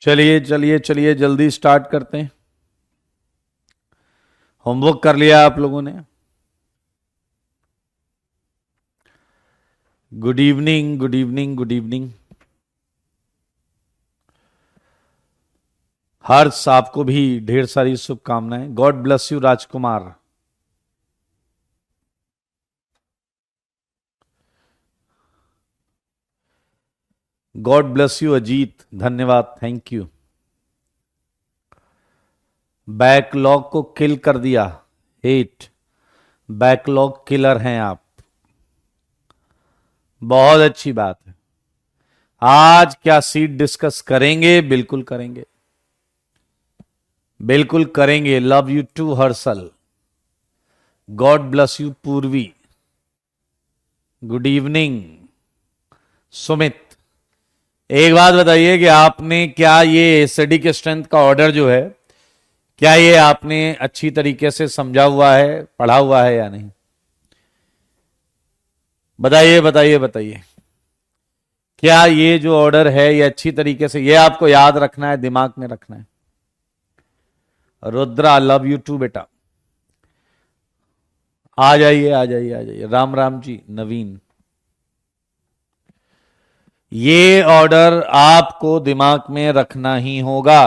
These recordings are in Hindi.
चलिए चलिए चलिए जल्दी स्टार्ट करते हैं। होमवर्क कर लिया आप लोगों ने? Good evening, good evening, good evening. Harsh, आपको भी ढेर सारी शुभकामनाएं। God bless you Rajkumar. God bless you Ajit, धन्यवाद, थैंक यू। बैकलॉग को किल कर दिया। 8 बैकलॉग किलर हैं आप। बहुत अच्छी बात है। आज क्या सीट डिस्कस करेंगे? बिल्कुल करेंगे, बिल्कुल करेंगे। Love you too Harshal. God bless you Purvi. Good evening Sumit. एक बात बताइए कि आपने क्या ये एसिडिक स्ट्रेंथ का ऑर्डर जो है, क्या ये आपने अच्छी तरीके से समझा हुआ है, पढ़ा हुआ है या नहीं? बताइए बताइए बताइए। क्या ये जो ऑर्डर है ये अच्छी तरीके से, ये आपको याद रखना है, दिमाग में रखना है। रुद्रा, लव यू टू बेटा। आ जाइए आ जाइए आ जाइए। राम राम जी। नवीन, ये ऑर्डर आपको दिमाग में रखना ही होगा।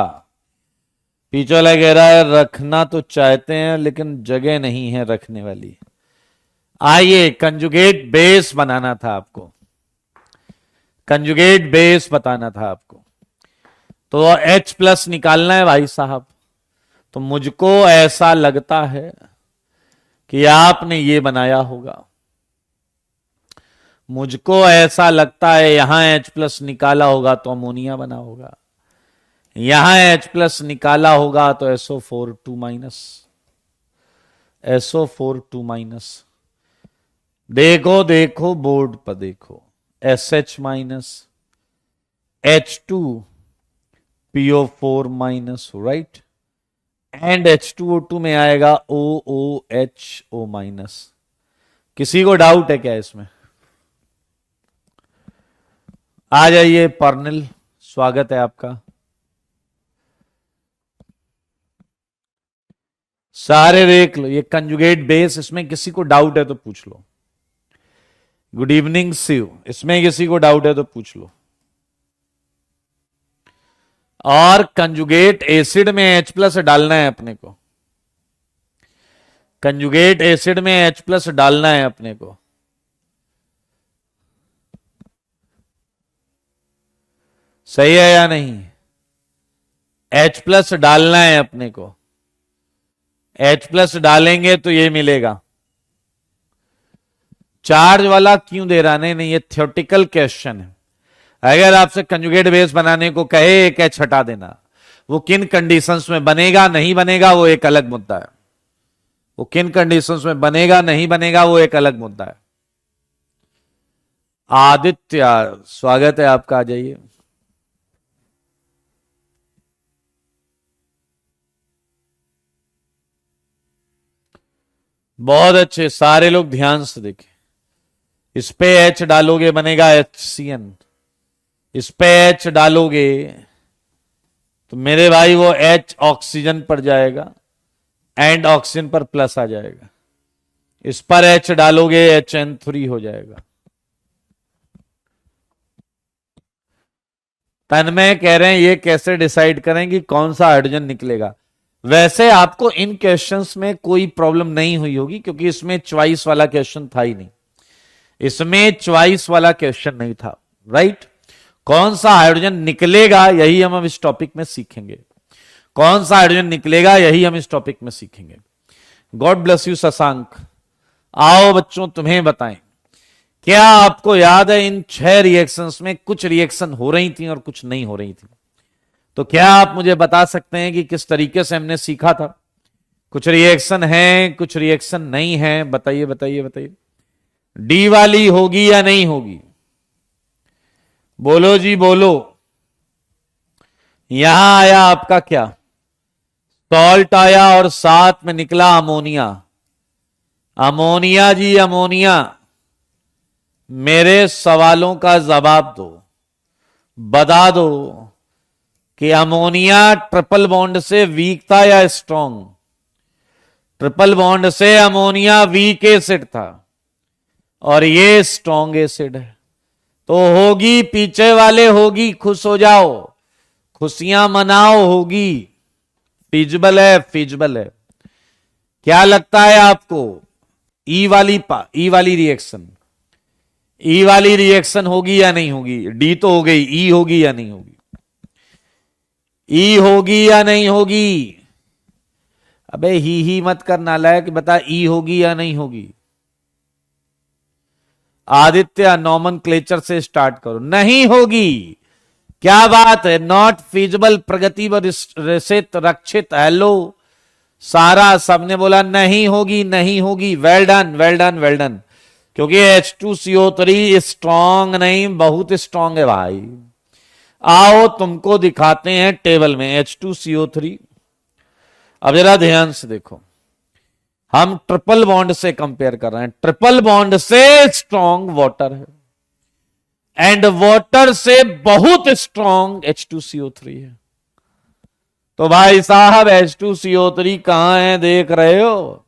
पीछे वाला कह रहा है रखना तो चाहते हैं लेकिन जगह नहीं है रखने वाली। आइए, कंजुगेट बेस बनाना था आपको, कंजुगेट बेस बताना था आपको। तो H प्लस निकालना है भाई साहब। तो मुझको ऐसा लगता है कि आपने ये बनाया होगा। मुझको ऐसा लगता है यहां H प्लस निकाला होगा तो अमोनिया बना होगा, यहां H प्लस निकाला होगा तो SO4 2 माइनस, SO4 2 माइनस। देखो देखो बोर्ड पर देखो, SH minus H2 PO4 minus, right. And H2O2 में आएगा OOHO माइनस। किसी को डाउट है क्या इसमें? आ जाइए पर्निल, स्वागत है आपका। सारे देख लो, ये कंजुगेट बेस, इसमें किसी को डाउट है तो पूछ लो। गुड इवनिंग शिव, इसमें किसी को डाउट है तो पूछ लो। और कंजुगेट एसिड में H प्लस डालना है अपने को, कंजुगेट एसिड में H प्लस डालना है अपने को। सही है या नहीं? H प्लस डालना है अपने को। H प्लस डालेंगे तो ये मिलेगा। चार्ज वाला क्यों दे रहा? नहीं नहीं, ये थ्योरेटिकल क्वेश्चन है। अगर आपसे कंजुगेट बेस बनाने को कहे एक H हटा देना, वो किन कंडीशंस में बनेगा नहीं बनेगा वो एक अलग मुद्दा है। वो किन कंडीशंस में बनेगा नहीं बनेगा वो एक अलग मुद्दा है। आदित्य, स्वागत है आपका, आ जाइए। बहुत अच्छे, सारे लोग ध्यान से देखें। इस पे H डालोगे बनेगा HCN, इस पे H डालोगे तो मेरे भाई वो H ऑक्सीजन पर जाएगा एंड ऑक्सीजन पर प्लस आ जाएगा। इस पर H डालोगे HN3 हो जाएगा। तन्मय कह रहे हैं ये कैसे डिसाइड करें कि कौन सा हाइड्रोजन निकलेगा? वैसे आपको इन क्वेश्चंस में कोई प्रॉब्लम नहीं हुई होगी क्योंकि इसमें चॉइस वाला क्वेश्चन था ही नहीं, इसमें चॉइस वाला क्वेश्चन नहीं था, राइट। कौन सा हाइड्रोजन निकलेगा यही हम अब इस टॉपिक में सीखेंगे। कौन सा हाइड्रोजन निकलेगा यही हम इस टॉपिक में सीखेंगे। God bless you Shashank. आओ बच्चों, तुम्हें बताएं, क्या आपको याद है इन 6 रिएक्शंस में कुछ रिएक्शन हो रही थी और कुछ नहीं हो रही थी? तो क्या आप मुझे बता सकते हैं कि किस तरीके से हमने सीखा था? कुछ रिएक्शन है, कुछ रिएक्शन नहीं है, बताइए बताइए बताइए। डी वाली होगी या नहीं होगी? बोलो जी बोलो। यहां आया आपका क्या? सॉल्ट आया और साथ में निकला अमोनिया। अमोनिया जी अमोनिया, मेरे सवालों का जवाब दो, बता दो कि अमोनिया ट्रिपल बॉन्ड से वीक था या स्ट्रॉन्ग? ट्रिपल बॉन्ड से अमोनिया वीक एसिड था और ये स्ट्रॉन्ग एसिड है, तो होगी पीछे वाले, होगी, खुश हो जाओ, खुशियां मनाओ, होगी। फिजिबल है, फिजिबल है। क्या लगता है आपको? ई वाली रिएक्शन, ई वाली रिएक्शन होगी या नहीं होगी? डी तो हो गई, ई होगी या नहीं होगी? ई होगी या नहीं होगी? अबे ही मत कर नालायक, बता ई होगी या नहीं होगी? आदित्य नॉमनक्लेचर से स्टार्ट करो। नहीं होगी। क्या बात है, नॉट फिजिबल। प्रगति व रक्षित, हेलो सारा, सबने बोला नहीं होगी, नहीं होगी। Well done, well done, well done. क्योंकि H2CO3 स्ट्रॉन्ग नहीं, बहुत स्ट्रॉन्ग है भाई। आओ तुमको दिखाते हैं टेबल में H2CO3। अब जरा ध्यान से देखो, हम ट्रिपल बॉन्ड से कंपेयर कर रहे हैं। ट्रिपल बॉन्ड से स्ट्रॉन्ग वाटर है एंड वाटर से बहुत स्ट्रॉन्ग H2CO3 है। तो भाई साहब H2CO3 कहां है, देख रहे हो?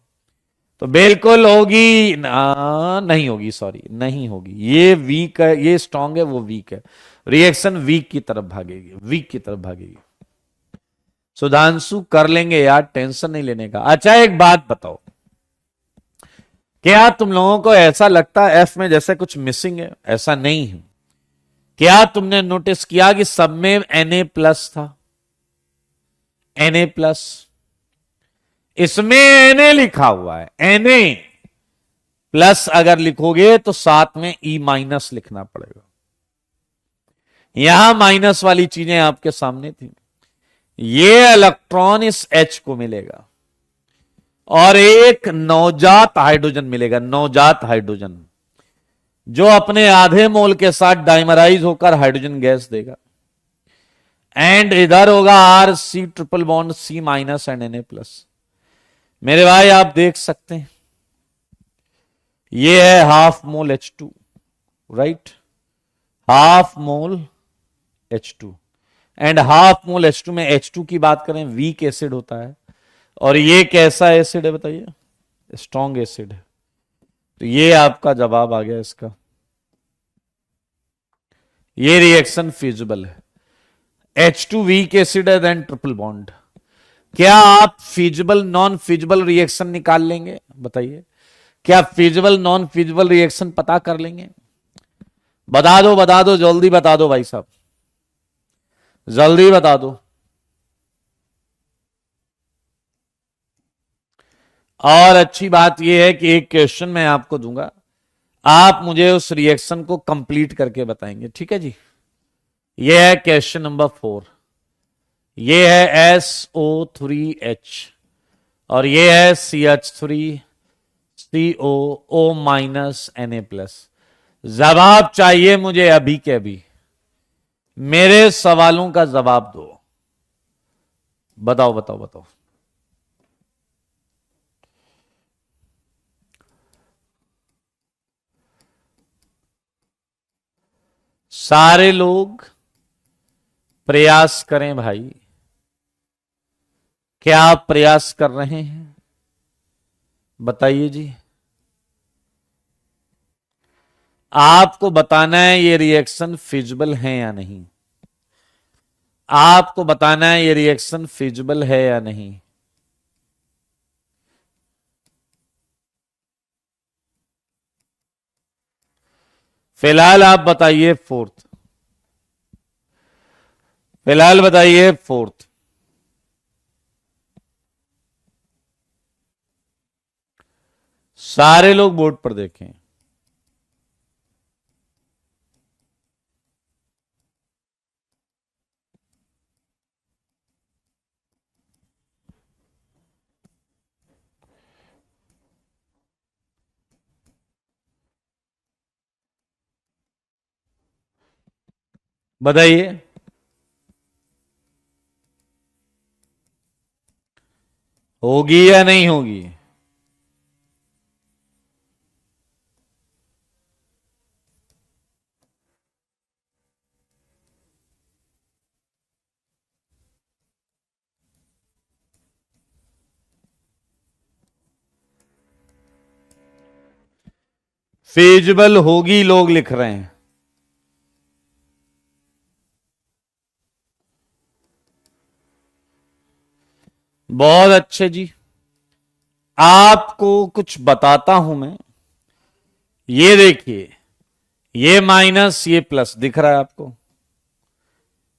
तो बिल्कुल होगी ना, नहीं होगी, सॉरी नहीं होगी। ये वीक है, ये स्ट्रांग है, वो वीक है। रिएक्शन वीक की तरफ भागेगी, वीक की तरफ भागेगी। सुधांशु कर लेंगे यार, टेंशन नहीं लेने का। अच्छा एक बात बताओ, क्या तुम लोगों को ऐसा लगता है एफ में जैसे कुछ मिसिंग है? ऐसा नहीं है। क्या तुमने नोटिस किया कि सब में Na+ था? Na+, इसमें Na लिखा हुआ है। Na+ अगर लिखोगे तो साथ में E- लिखना पड़ेगा। यहां माइनस वाली चीजें आपके सामने थी। ये इलेक्ट्रॉन इस H को मिलेगा और एक नवजात हाइड्रोजन मिलेगा, नवजात हाइड्रोजन, जो अपने आधे मोल के साथ डाइमराइज होकर हाइड्रोजन गैस देगा। एंड इधर होगा R C triple bond C- and Na+। मेरे भाई आप देख सकते हैं, ये है half mole H2, right? Half mole H2 and half mole H2 में H2 की बात करें, वीक एसिड होता है। और ये कैसा एसिड है बताइए? स्ट्रॉन्ग एसिड है। तो ये आपका जवाब आ गया इसका। ये रिएक्शन फिजिबल है। H2 वीक एसिड है देन ट्रिपल बॉन्ड। क्या आप फिजिबल नॉन फिजिबल रिएक्शन निकाल लेंगे? बताइए, क्या फिजिबल नॉन फिजिबल रिएक्शन पता कर लेंगे? बता दो, बता दो, जल्दी बता दो भाई साहब, जल्दी बता दो। और अच्छी बात यह है कि एक क्वेश्चन मैं आपको दूंगा, आप मुझे उस रिएक्शन को कंप्लीट करके बताएंगे, ठीक है जी? यह है क्वेश्चन नंबर 4। यह है SO3H और यह है CH3COO- जवाब चाहिए मुझे अभी के अभी। मेरे सवालों का जवाब दो। बताओ बताओ बताओ। सारे लोग प्रयास करें भाई। क्या आप प्रयास कर रहे हैं? बताइए जी। आपको बताना है ये रिएक्शन फिजिबल है या नहीं। आपको बताना है ये रिएक्शन फिजिबल है या नहीं। फिलहाल आप बताइए फोर्थ। फिलहाल बताइए फोर्थ। सारे लोग बोर्ड पर देखें। बताइए, होगी या नहीं होगी? फिजिबल होगी लोग लिख रहे हैं। बहुत अच्छे जी। आपको कुछ बताता हूं मैं। ये देखिए, ये माइनस ये प्लस दिख रहा है आपको,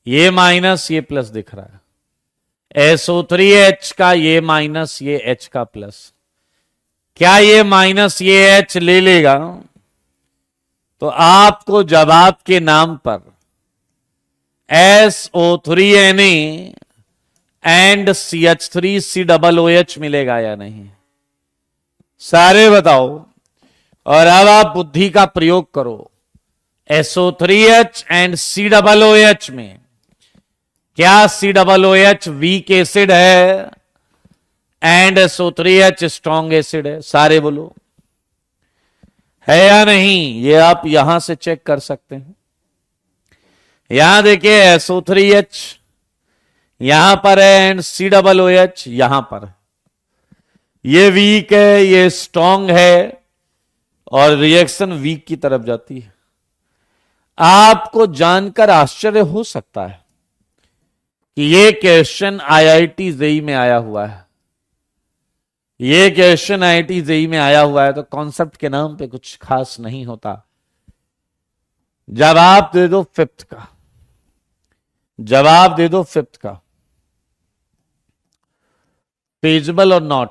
ये माइनस ये प्लस दिख रहा है। SO3H का ये माइनस ये H का प्लस, क्या ये माइनस ये H ले लेगा? तो आपको जवाब के नाम पर SO3Na एंड CH3COOH मिलेगा या नहीं? सारे बताओ। और अब आप बुद्धि का प्रयोग करो। SO3H एंड COOH में क्या COOH वीक एसिड है एंड SO3H स्ट्रॉन्ग एसिड है? सारे बोलो, है या नहीं? ये आप यहां से चेक कर सकते हैं। यहां देखिए, SO3H यहां पर है एंड COOH यहां पर। ये वीक है, ये स्ट्रॉन्ग है, और रिएक्शन वीक की तरफ जाती है। आपको जानकर आश्चर्य हो सकता है कि ये क्वेश्चन IIT जेई में आया हुआ है। ये क्वेश्चन IIT जेई में आया हुआ है तो कॉन्सेप्ट के नाम पे कुछ खास नहीं होता। जवाब दे दो फिफ्थ का, जवाब दे दो फिफ्थ का। फिजिबल और नॉट,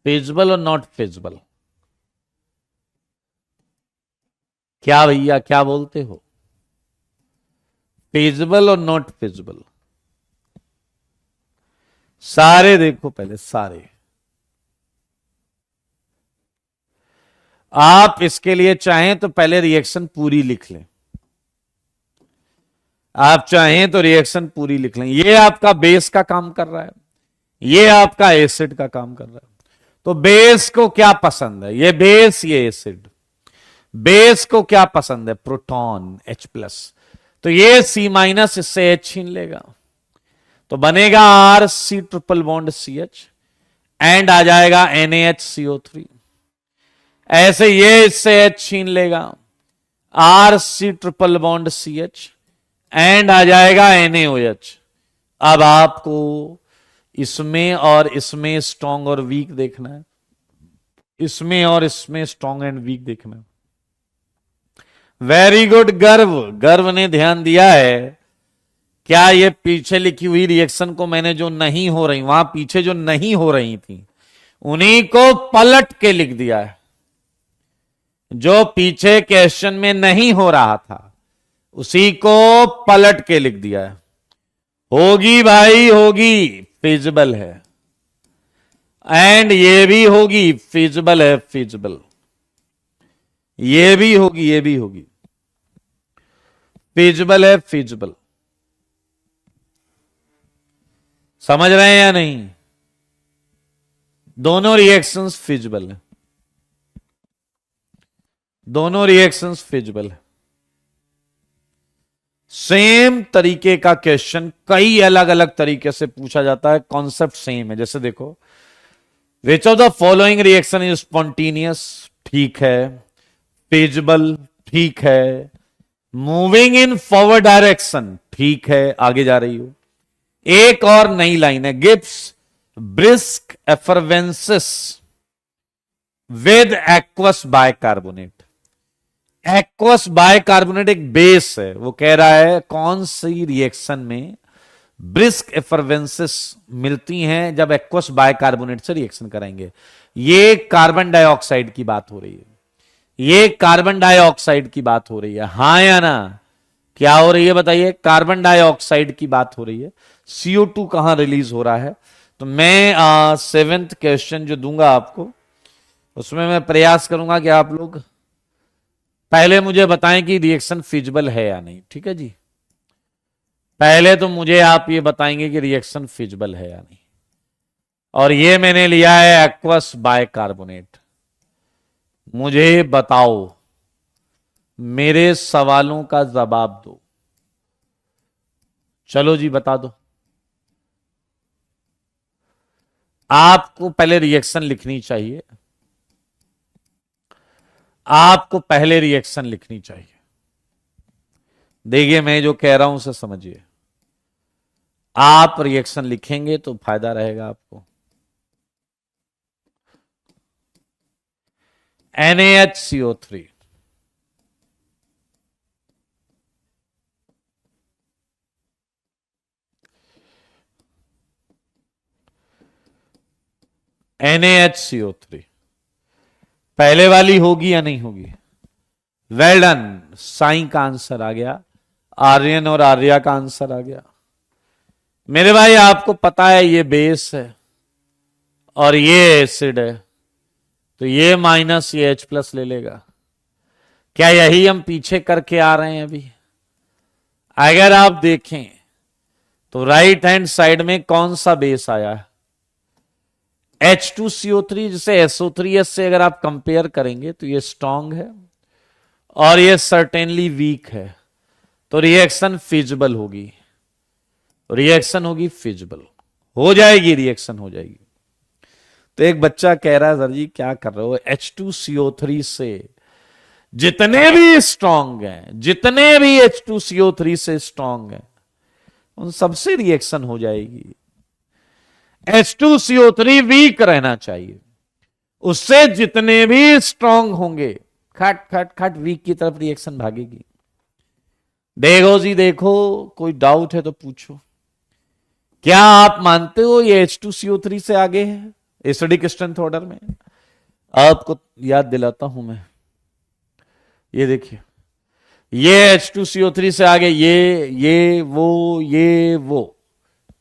फिजिबल और नॉट फिजिबल, क्या भैया क्या बोलते हो? फिजिबल और नॉट फिजिबल? सारे देखो पहले, सारे। आप इसके लिए चाहें तो पहले रिएक्शन पूरी लिख लें, आप चाहें तो रिएक्शन पूरी लिख लें। ये आपका बेस का काम कर रहा है, ये आपका एसिड का काम कर रहा है। तो बेस को क्या पसंद है? ये बेस, ये एसिड। बेस को क्या पसंद है? Proton H+। तो ये C- इससे H छीन लेगा, तो बनेगा RC triple bond CH and आ जाएगा NaHCO3। ऐसे ये इससे H छीन लेगा, RC triple bond CH and आ जाएगा NaOH। अब आपको इसमें और इसमें स्ट्रॉन्ग और वीक देखना है, इसमें और इसमें स्ट्रॉन्ग एंड वीक देखना है। वेरी गुड गर्व, गर्व ने ध्यान दिया है। क्या ये पीछे लिखी हुई रिएक्शन को मैंने जो नहीं हो रही, वहां पीछे जो नहीं हो रही थी उन्हीं को पलट के लिख दिया है। जो पीछे क्वेश्चन में नहीं हो रहा था उसी को पलट के लिख दिया है। होगी भाई होगी, फिजिबल है। एंड ये भी होगी, फिजिबल है, फिजिबल। ये भी होगी, ये भी होगी, फिजिबल है, फिजिबल। समझ रहे हैं या नहीं? दोनों रिएक्शंस फिजिबल है, दोनों रिएक्शंस फिजिबल है। सेम तरीके का क्वेश्चन कई अलग अलग तरीके से पूछा जाता है, कॉन्सेप्ट सेम है। जैसे देखो, विच of the following reaction is spontaneous? ठीक है। फिजिबल? ठीक है। Moving in forward direction? ठीक है, आगे जा रही हो। एक और नई लाइन है, gives brisk effervescence with aqueous bicarbonate. Aqueous bicarbonate एक बेस है, वो कह रहा है कौन सी रिएक्शन में ब्रिस्क एफरवेंसिस मिलती हैं जब एक्वस बाइकार्बोनेट से रिएक्शन करेंगे। ये कार्बन डाइऑक्साइड की बात हो रही है, ये कार्बन डाइऑक्साइड की बात हो रही है, हां या ना? क्या हो रही है बताइए? कार्बन डाइऑक्साइड की बात हो रही है। CO2 कहां रिलीज हो रहा है? तो मैं 7th क्वेश्चन जो दूंगा आपको उसमें मैं प्रयास करूंगा कि आप लोग पहले मुझे बताएं कि रिएक्शन फिजिबल है या नहीं। ठीक है जी, पहले तो मुझे आप ये बताएंगे कि रिएक्शन फिजिबल है या नहीं। और ये मैंने लिया है एक्वस बाइकार्बोनेट। मुझे बताओ, मेरे सवालों का जवाब दो। चलो जी बता दो। आपको पहले रिएक्शन लिखनी चाहिए, आपको पहले रिएक्शन लिखनी चाहिए। देखिए मैं जो कह रहा हूं उसे समझिए, आप रिएक्शन लिखेंगे तो फायदा रहेगा आपको। NaHCO3 NaHCO3 पहले वाली होगी या नहीं होगी? वेल डन, साई का आंसर आ गया, आर्यन और आर्या का आंसर आ गया। मेरे भाई आपको पता है ये बेस है और ये एसिड है, तो ये माइनस ये H+ ले लेगा। क्या यही हम पीछे करके आ रहे हैं अभी? अगर आप देखें तो राइट हैंड साइड में कौन सा बेस आया है? H2CO3, जिसे SO3S से अगर आप कंपेयर करेंगे तो ये स्ट्रांग है और ये सर्टेनली वीक है, तो रिएक्शन फिजिबल होगी, रिएक्शन होगी फिजिबल, हो जाएगी, रिएक्शन हो जाएगी। तो एक बच्चा कह रहा है सर जी क्या कर रहे हो, H2CO3 से जितने भी स्ट्रांग हैं, जितने भी H2CO3 से स्ट्रांग हैं, उन सबसे रिएक्शन हो जाएगी। H2CO3 वीक रहना चाहिए, उससे जितने भी स्ट्रांग होंगे खट खट खट वीक की तरफ रिएक्शन भागेगी। देखो जी देखो, कोई डाउट है तो पूछो। क्या आप मानते हो ये H2CO3 से आगे है एसिडिक स्ट्रेंथ ऑर्डर में? आपको याद दिलाता हूं मैं, ये देखिए, ये H2CO3 से आगे ये वो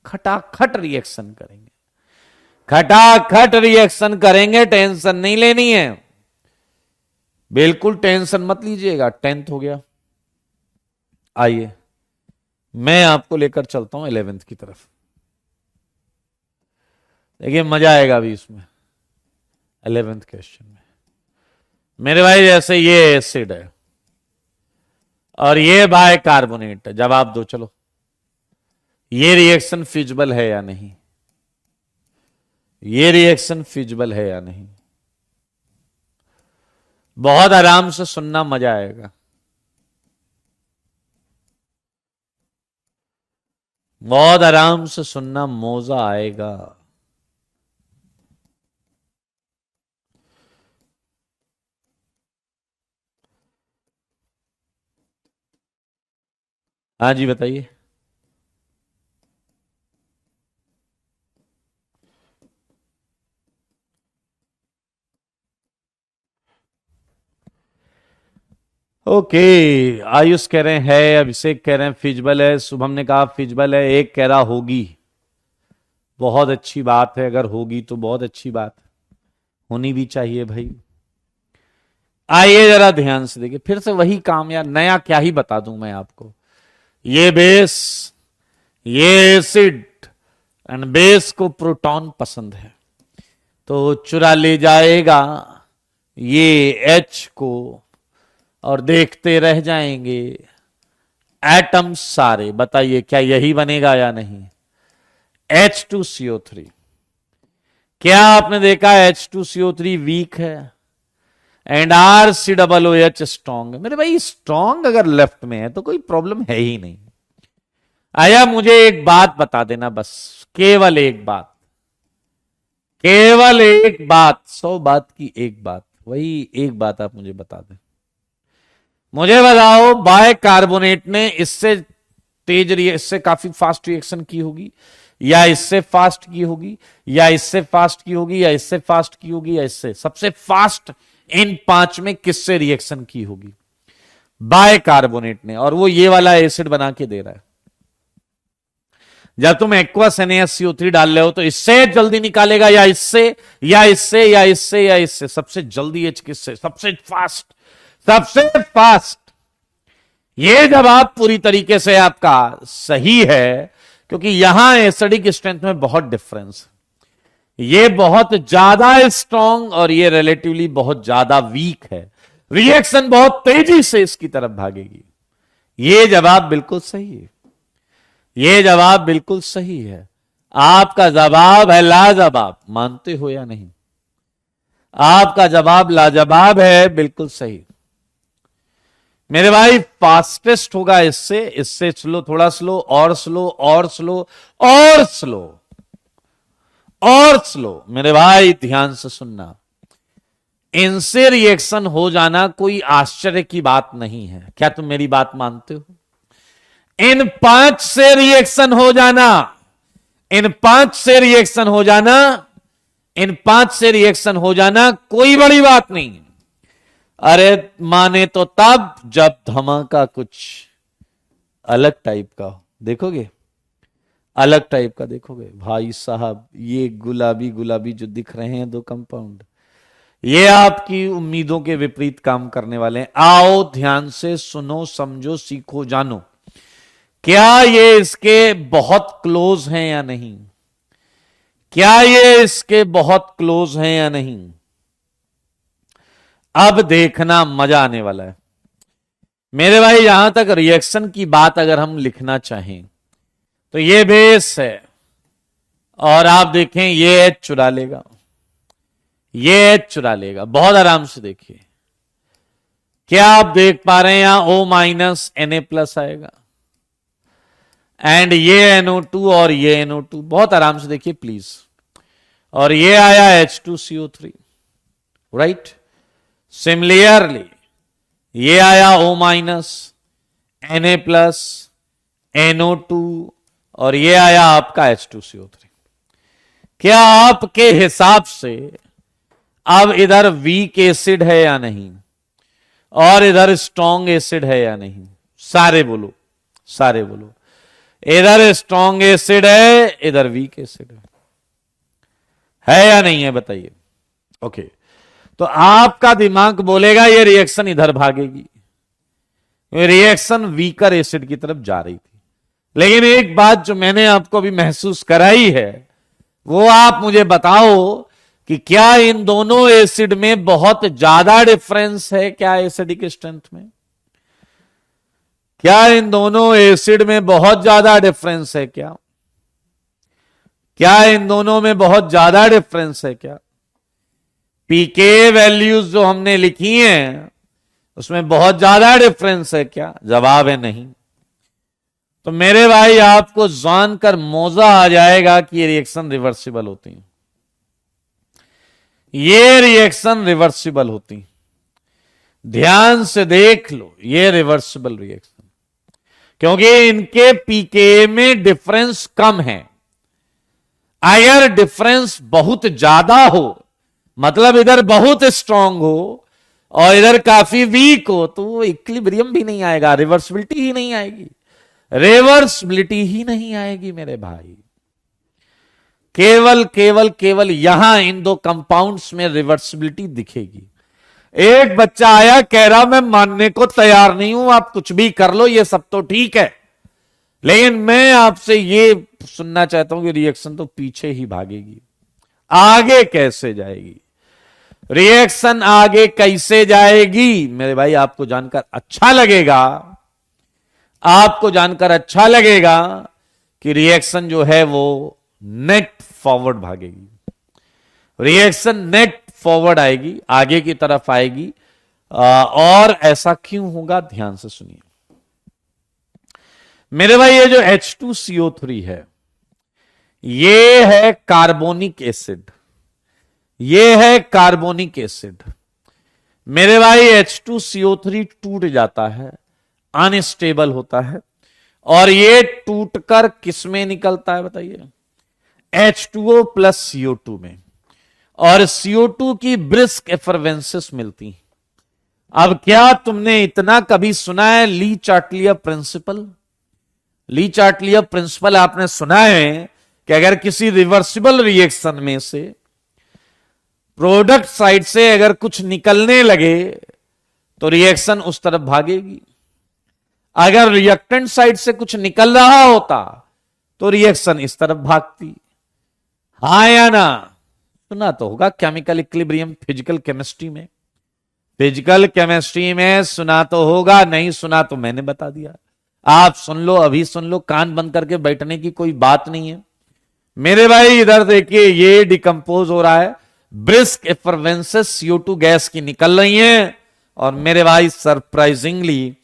खटाखट रिएक्शन करेंगे, खटाखट रिएक्शन करेंगे, टेंशन नहीं लेनी है, बिल्कुल टेंशन मत लीजिएगा। 10th हो गया, आइए मैं आपको लेकर चलता हूं 11th की तरफ। देखिए मजा आएगा अभी इसमें 11th क्वेश्चन में। मेरे भाई जैसे ये एसिड है और ये बाइकार्बोनेट है, जवाब दो चलो, ये रिएक्शन फिजिबल है या नहीं? ये रिएक्शन फिजिबल है या नहीं? बहुत आराम से सुनना, मजा आएगा। बहुत आराम से सुनना, मौजा आएगा। हाँ जी बताइए। ओके, आयुष कह रहे हैं, अभिषेक कह रहे हैं फिजिबल है, शुभम ने कहा फिजिबल है, एक कह रहा होगी। बहुत अच्छी बात है, अगर होगी तो बहुत अच्छी बात, होनी भी चाहिए भाई। आइए जरा ध्यान से देखिए, फिर से वही काम यार, नया क्या ही बता दूं मैं आपको। ये बेस, ये एसिड, एंड बेस को प्रोटॉन पसंद है तो चुरा ले जाएगा ये H को और देखते रह जाएंगे एटम सारे। बताइए क्या यही बनेगा या नहीं? H2CO3। क्या आपने देखा H2CO3 वीक है एंड RCOOH स्ट्रॉन्ग है? मेरे भाई स्ट्रॉन्ग अगर लेफ्ट में है तो कोई प्रॉब्लम है ही नहीं। आया, मुझे एक बात बता देना बस, केवल एक बात, केवल एक बात, 100 बात की एक बात, वही एक बात आप मुझे बता दें। मुझे बताओ बाइकार्बोनेट ने इससे तेज इससे काफी फास्ट रिएक्शन की होगी, या इससे फास्ट की होगी, या इससे फास्ट की होगी, या इससे फास्ट की होगी, या इससे? सबसे फास्ट इन 5 में किससे रिएक्शन की होगी? बाइकार्बोनेट ने, और वो ये वाला एसिड बना के दे रहा है। जब तुम एक्वस NaCO3 डाल रहे हो तो इससे जल्दी निकालेगा, या इससे, या इससे, या इससे, या इससे? सबसे जल्दी एच किससे? सबसे फास्ट, सबसे फास्ट। ये जवाब पूरी तरीके से आपका सही है, क्योंकि यहां एसिडिक स्ट्रेंथ में बहुत डिफरेंस है। ये बहुत ज्यादा स्ट्रांग और ये रिलेटिवली बहुत ज्यादा वीक है, रिएक्शन बहुत तेजी से इसकी तरफ भागेगी। ये जवाब बिल्कुल सही है, ये जवाब बिल्कुल सही है। आपका जवाब है लाजवाब, मानते हो या नहीं? आपका जवाब लाजवाब है, बिल्कुल सही मेरे भाई। फास्टेस्ट होगा इससे, इससे स्लो, थोड़ा स्लो, और स्लो, और स्लो, और स्लो, और स्लो। मेरे भाई ध्यान से सुनना, इनसे रिएक्शन हो जाना कोई आश्चर्य की बात नहीं है। क्या तुम मेरी बात मानते हो? इन 5 से रिएक्शन हो जाना, इन 5 से रिएक्शन हो जाना, इन 5 से रिएक्शन हो जाना कोई बड़ी बात नहीं। अरे माने तो तब जब धमाका कुछ अलग टाइप का हो। देखोगे अलग टाइप का, देखोगे भाई साहब, ये गुलाबी गुलाबी जो दिख रहे हैं 2 कंपाउंड, ये आपकी उम्मीदों के विपरीत काम करने वाले हैं। आओ ध्यान से सुनो, समझो, सीखो, जानो। क्या ये इसके बहुत क्लोज हैं या नहीं? क्या ये इसके बहुत क्लोज हैं या नहीं? अब देखना मजा आने वाला है मेरे भाई। यहां तक रिएक्शन की बात अगर हम लिखना चाहें तो ये बेस है, और आप देखें ये एच चुरा लेगा, ये एच चुरा लेगा, बहुत आराम से देखिए। क्या आप देख पा रहे हैं यहां O माइनस Na+ आएगा, एंड ये NO2 और ये NO2, बहुत आराम से देखिए प्लीज। और ये आया H2CO3, राइट। सिमिलरली ये आया O माइनस Na+, NO2, और ये आया आपका H2CO3। क्या आपके हिसाब से अब इधर वीक एसिड है या नहीं, और इधर स्ट्रॉन्ग एसिड है या नहीं? सारे बोलो, सारे बोलो। इधर स्ट्रॉन्ग एसिड है, इधर वीक एसिड है या नहीं है? बताइए। ओके, तो आपका दिमाग बोलेगा ये रिएक्शन इधर भागेगी, रिएक्शन वीकर एसिड की तरफ जा रही थी। लेकिन एक बात जो मैंने आपको अभी महसूस कराई है, वो आप मुझे बताओ कि क्या इन दोनों एसिड में बहुत ज्यादा डिफरेंस है? क्या एसिडिक स्ट्रेंथ में, क्या इन दोनों एसिड में बहुत ज्यादा डिफरेंस है? क्या क्या इन दोनों में बहुत ज्यादा डिफरेंस है? क्या पीके वैल्यूज जो हमने लिखी हैं उसमें बहुत ज्यादा डिफरेंस है? क्या जवाब है नहीं। तो मेरे भाई आपको जानकर मौजा आ जाएगा कि ये रिएक्शन रिवर्सिबल होती है, ये रिएक्शन रिवर्सिबल होती। ध्यान से देख लो, ये रिवर्सिबल रिएक्शन, क्योंकि इनके पीके में डिफरेंस कम है। अगर डिफरेंस बहुत ज्यादा हो, मतलब इधर बहुत स्ट्रांग हो और इधर काफी वीक हो, तो इक्विलिब्रियम भी नहीं आएगा, रिवर्सिबिलिटी ही नहीं आएगी, रिवर्सिबिलिटी ही नहीं आएगी मेरे भाई। केवल केवल केवल यहां इन 2 कंपाउंड्स में रिवर्सिबिलिटी दिखेगी। एक बच्चा आया कह रहा मैं मानने को तैयार नहीं हूं, आप कुछ भी कर लो, ये सब तो ठीक है, लेकिन मैं आपसे ये सुनना चाहता हूं कि रिएक्शन तो पीछे ही भागेगी, आगे कैसे जाएगी? रिएक्शन आगे कैसे जाएगी मेरे भाई? आपको जानकर अच्छा लगेगा, आपको जानकर अच्छा लगेगा कि रिएक्शन जो है वो नेट फॉरवर्ड भागेगी, रिएक्शन नेट फॉरवर्ड आएगी, आगे की तरफ आएगी। और ऐसा क्यों होगा? ध्यान से सुनिए मेरे भाई। ये जो H2CO3 है, ये है कार्बोनिक एसिड, ये है कार्बोनिक एसिड मेरे भाई। H2CO3 टूट जाता है, अनस्टेबल होता है, और ये टूटकर किस में निकलता है बताइए? H2O प्लस CO2 में, और CO2 की ब्रिस्क एफरवेंसेस मिलती। अब क्या तुमने इतना कभी सुना है ली चार्टलियर प्रिंसिपल? ली चार्टलियर प्रिंसिपल आपने सुना है कि अगर किसी रिवर्सिबल रिएक्शन में से प्रोडक्ट साइड से अगर कुछ निकलने लगे तो रिएक्शन उस तरफ भागेगी, अगर रिएक्टेंट साइड से कुछ निकल रहा होता तो रिएक्शन इस तरफ भागती। हाँ या ना? सुना तो होगा केमिकल इक्विलिब्रियम फिजिकल केमिस्ट्री में, फिजिकल केमिस्ट्री में सुना तो होगा, नहीं सुना तो मैंने बता दिया। आप सुन लो, अभी सुन लो, कान बंद करके बैठने की कोई बात नहीं है मेरे भाई। इधर देखिए ये डिकम्पोज हो रहा है, ब्रिस्क एफरवेंसेस CO2 गैस की निकल रही हैं। और मेरे भाई surprisingly,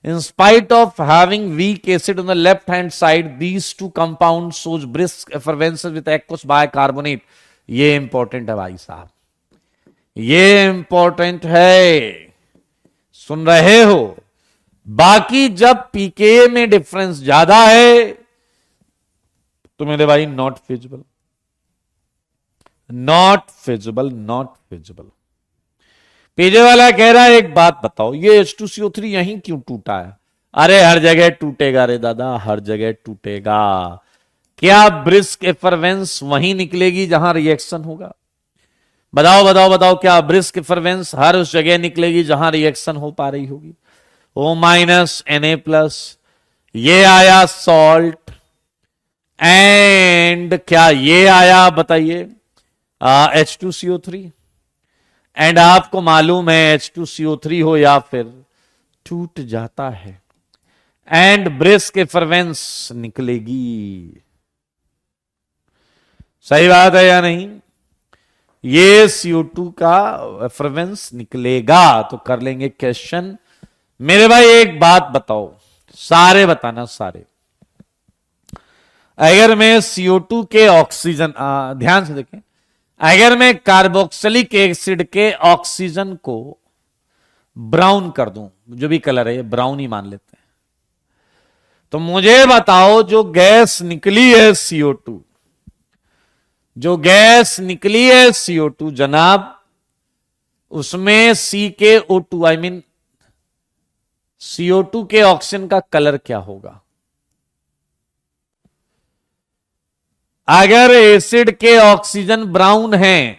in spite of having weak acid on the left hand side, these two compounds shows brisk effervescence with aqueous bicarbonate। ये इंपॉर्टेंट है भाई साहब, ये इंपॉर्टेंट है, सुन रहे हो। बाकी जब पीके में डिफरेंस ज्यादा है तो मेरे भाई not feasible, not feasible, not feasible. PJ वाला कह रहा है एक बात बताओ, ये H2CO3 यहीं क्यों टूटा है? अरे हर जगह टूटेगा रे दादा, हर जगह टूटेगा। क्या ब्रिस्क एफरवेंस वहीं निकलेगी जहां रिएक्शन होगा? बताओ बताओ बताओ, क्या ब्रिस्क एफरवेंस हर उस जगह निकलेगी जहां रिएक्शन हो पा रही होगी? O-Na+, ये आया सॉल्ट, एंड क्या ये आया बताइए H2CO3। एंड आपको मालूम है H2CO3 हो या फिर टूट जाता है एंड ब्रिस्क एफरवेंस निकलेगी। सही बात है या नहीं? ये CO2 का एफरवेंस निकलेगा। तो कर लेंगे क्वेश्चन। मेरे भाई एक बात बताओ, सारे बताना सारे, अगर मैं CO2 के ऑक्सीजन, ध्यान से देखें, अगर मैं कार्बोक्सिलिक एसिड के ऑक्सीजन को ब्राउन कर दूं, जो भी कलर है ब्राउन ही मान लेते हैं, तो मुझे बताओ जो गैस निकली है CO2, जो गैस निकली है CO2 जनाब, उसमें CaO2 आई मीन CO2 के ऑक्सीजन का कलर क्या होगा? अगर एसिड के ऑक्सीजन ब्राउन है,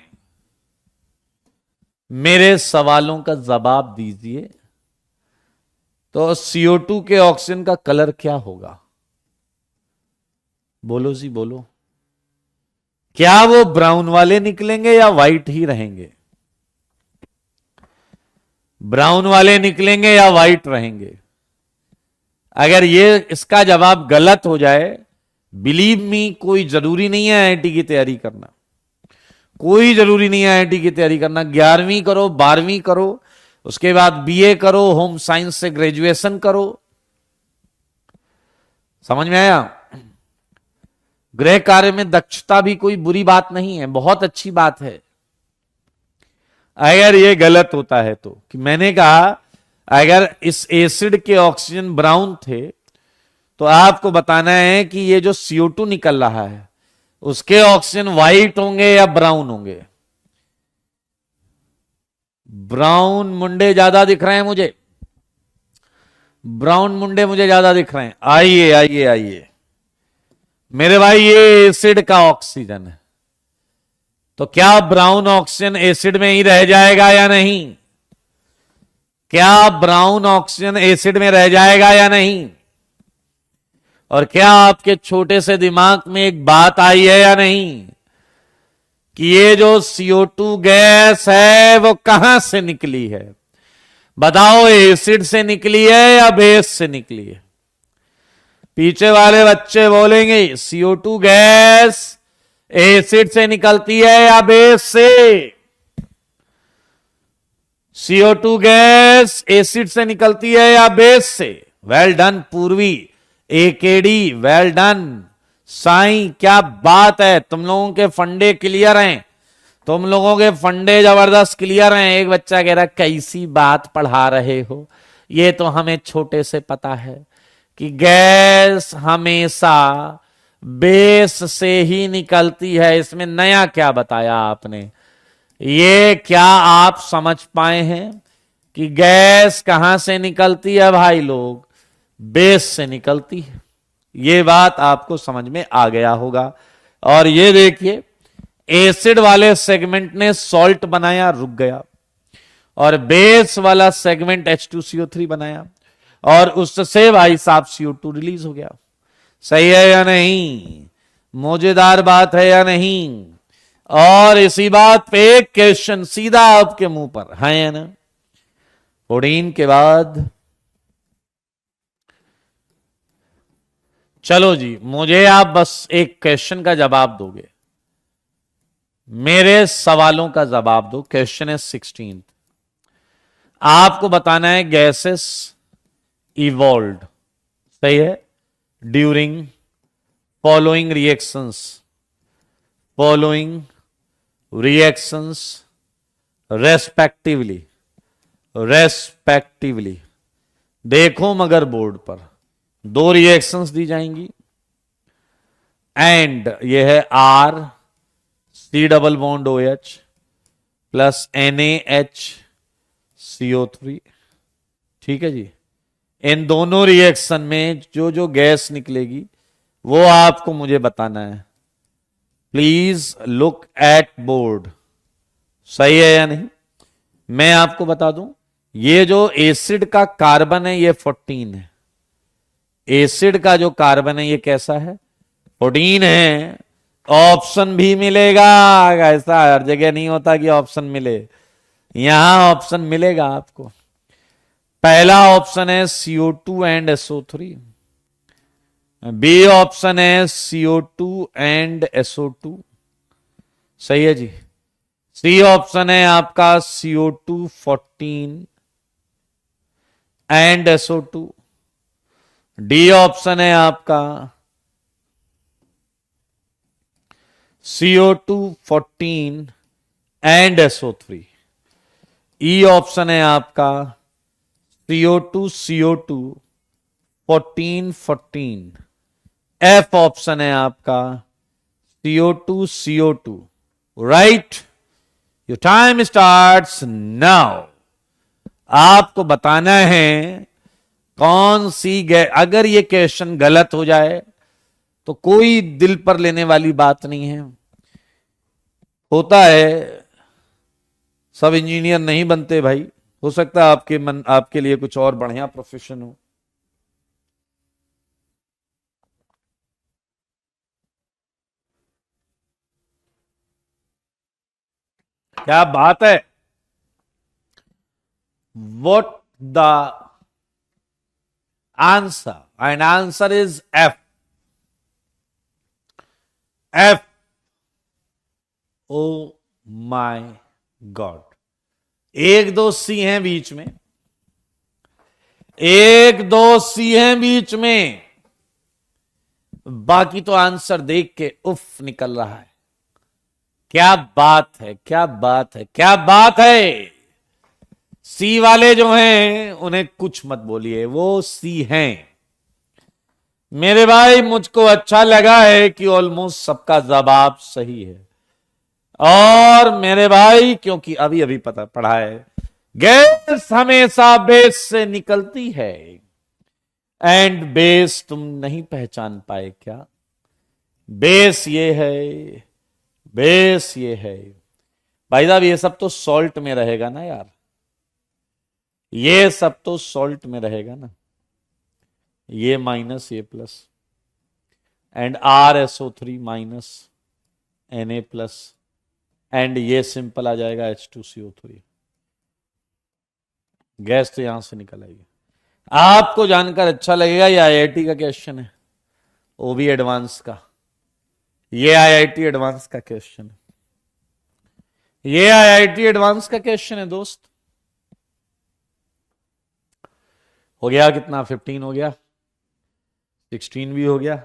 मेरे सवालों का जवाब दीजिए, तो CO2 के ऑक्सीजन का कलर क्या होगा? बोलो जी बोलो। क्या वो ब्राउन वाले निकलेंगे या व्हाइट ही रहेंगे? ब्राउन वाले निकलेंगे या व्हाइट रहेंगे? अगर ये इसका जवाब गलत हो जाए, बिलीव मी, कोई जरूरी नहीं है IIT की तैयारी करना, कोई जरूरी नहीं है IIT की तैयारी करना। 11वीं करो, 12वीं करो, उसके बाद BA करो, होम साइंस से ग्रेजुएशन करो। समझ में आया? गृह कार्य में दक्षता भी कोई बुरी बात नहीं है, बहुत अच्छी बात है। अगर ये गलत होता है तो, कि मैंने कहा अगर इस एसिड के ऑक्सीजन ब्राउन थे, तो आपको बताना है कि ये जो CO2 निकल रहा है उसके ऑक्सीजन व्हाइट होंगे या ब्राउन होंगे? ब्राउन मुंडे ज्यादा दिख रहे हैं मुझे, ब्राउन मुंडे मुझे ज्यादा दिख रहे हैं। आइए आइए आइए मेरे भाई, ये एसिड का ऑक्सीजन है, तो क्या ब्राउन ऑक्सीजन एसिड में ही रह जाएगा या नहीं? क्या ब्राउन ऑक्सीजन एसिड में रह जाएगा या नहीं? और क्या आपके छोटे से दिमाग में एक बात आई है या नहीं कि ये जो CO2 गैस है वो कहां से निकली है? बताओ, एसिड से निकली है या बेस से निकली है? पीछे वाले बच्चे बोलेंगे CO2 गैस एसिड से निकलती है या बेस से? CO2 गैस एसिड से निकलती है या बेस से? वेल डन पूर्वी, AKD, वेल डन साईं, क्या बात है, तुम लोगों के फंडे क्लियर हैं, तुम लोगों के फंडे जबरदस्त क्लियर हैं। एक बच्चा कह रहा कैसी बात पढ़ा रहे हो, ये तो हमें छोटे से पता है कि गैस हमेशा बेस से ही निकलती है, इसमें नया क्या बताया आपने? ये क्या आप समझ पाए हैं कि गैस कहां से निकलती है भाई लोग? बेस से निकलती है। ये बात आपको समझ में आ गया होगा। और ये देखिए, एसिड वाले सेगमेंट ने सॉल्ट बनाया, रुक गया, और बेस वाला सेगमेंट H2CO3 बनाया, और उससे भाई साहब CO2 रिलीज हो गया। सही है या नहीं? मौजेदार बात है या नहीं? और इसी बात पे एक क्वेश्चन सीधा आपके मुंह पर है ना, 14 के बाद। चलो जी, मुझे आप बस एक क्वेश्चन का जवाब दोगे। मेरे सवालों का जवाब दो। क्वेश्चन है 16। आपको बताना है गैसेस इवॉल्व्ड, सही है, during following reactions, following reactions respectively, respectively. देखो मगर बोर्ड पर दो रिएक्शंस दी जाएंगी एंड ये है R C double bond O H plus NaHCO3। ठीक है जी। इन दोनों रिएक्शन में जो जो गैस निकलेगी वो आपको मुझे बताना है। Please look at board. सही है या नहीं? मैं आपको बता दूं, ये जो एसिड का कार्बन है ये 14 है। एसिड का जो कार्बन है ये कैसा है? 14 है। ऑप्शन भी मिलेगा, ऐसा हर जगह नहीं होता कि ऑप्शन मिले, यहां ऑप्शन मिलेगा आपको। पहला ऑप्शन है CO2 and SO3, B option है CO2 एंड SO2, सही है जी। सी ऑप्शन है आपका CO2 14 and SO2। D option है आपका CO2 14 and SO3। E option है आपका CO2 14 14। एफ ऑप्शन है आपका CO2 right. Your time starts now. आपको बताना है कौन सी गैस। अगर ये क्वेश्चन गलत हो जाए तो कोई दिल पर लेने वाली बात नहीं है। होता है, सब इंजीनियर नहीं बनते भाई। हो सकता है आपके लिए कुछ और बढ़िया प्रोफेशन हो। क्या बात है। What the answer? And answer is F. F. Oh my God. एक दो सी हैं बीच में, एक दो सी हैं बीच में, बाकी तो आंसर देख के उफ निकल रहा है। क्या बात है, क्या बात है, क्या बात है। सी वाले जो हैं उन्हें कुछ मत बोलिए, वो सी हैं। मेरे भाई मुझको अच्छा लगा है कि ऑलमोस्ट सबका जवाब सही है। और मेरे भाई क्योंकि अभी अभी पता पढ़ा है, गैस हमेशा बेस से निकलती है एंड बेस तुम नहीं पहचान पाए क्या? बेस ये है, बेस ये है। भाई साहब ये सब तो सॉल्ट में रहेगा ना यार, ये सब तो सॉल्ट में रहेगा ना। ये माइनस ये plus and RSO3 minus Na plus and ये सिंपल आ जाएगा H2CO3। गैस तो यहां से निकल आएगी। आपको जानकर अच्छा लगेगा, ये IIT का क्वेश्चन है, वो भी एडवांस का। ये IIT एडवांस का क्वेश्चन है, ये IIT एडवांस का क्वेश्चन है दोस्त। हो गया कितना? 15 हो गया, 16 भी हो गया।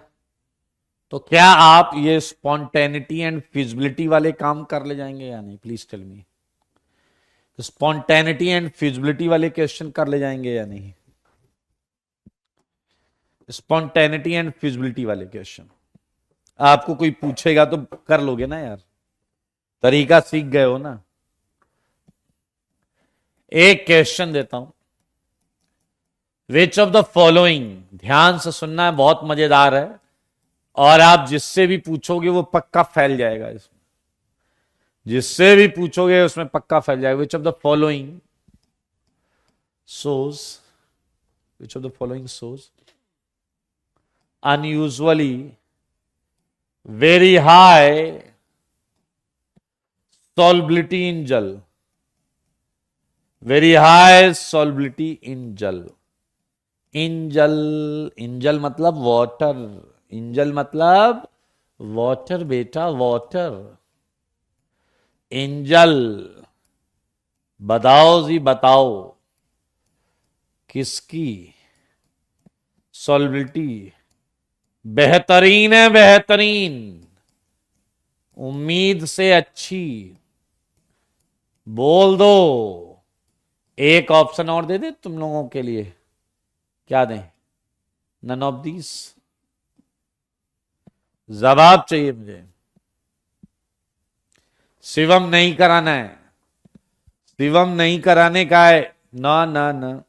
तो क्या आप ये स्पॉन्टेनिटी एंड फिजिबिलिटी वाले काम कर ले जाएंगे या नहीं? Please tell me. Spontaneity and feasibility वाले क्वेश्चन कर ले जाएंगे या नहीं? स्पॉन्टेनिटी एंड फिजिबिलिटी वाले क्वेश्चन आपको कोई पूछेगा तो कर लोगे ना यार, तरीका सीख गए हो ना। एक क्वेश्चन देता हूं, विच ऑफ द फॉलोइंग, ध्यान से सुनना है, बहुत मजेदार है और आप जिससे भी पूछोगे वो पक्का फैल जाएगा इसमें, जिससे भी पूछोगे उसमें पक्का फैल जाएगा। विच of the following shows, which of the following shows unusually very high solubility in jal, very high solubility in jal। इंजल, इंजल मतलब वाटर, इंजल मतलब वाटर बेटा, वाटर। एंजल, बताओ जी बताओ, किसकी सॉल्बिलिटी बेहतरीन है? बेहतरीन, उम्मीद से अच्छी, बोल दो। एक ऑप्शन और दे दे तुम लोगों के लिए, क्या दें? None of these. जवाब चाहिए मुझे। शिवम नहीं कराना है, शिवम नहीं कराने का है, ना ना ना।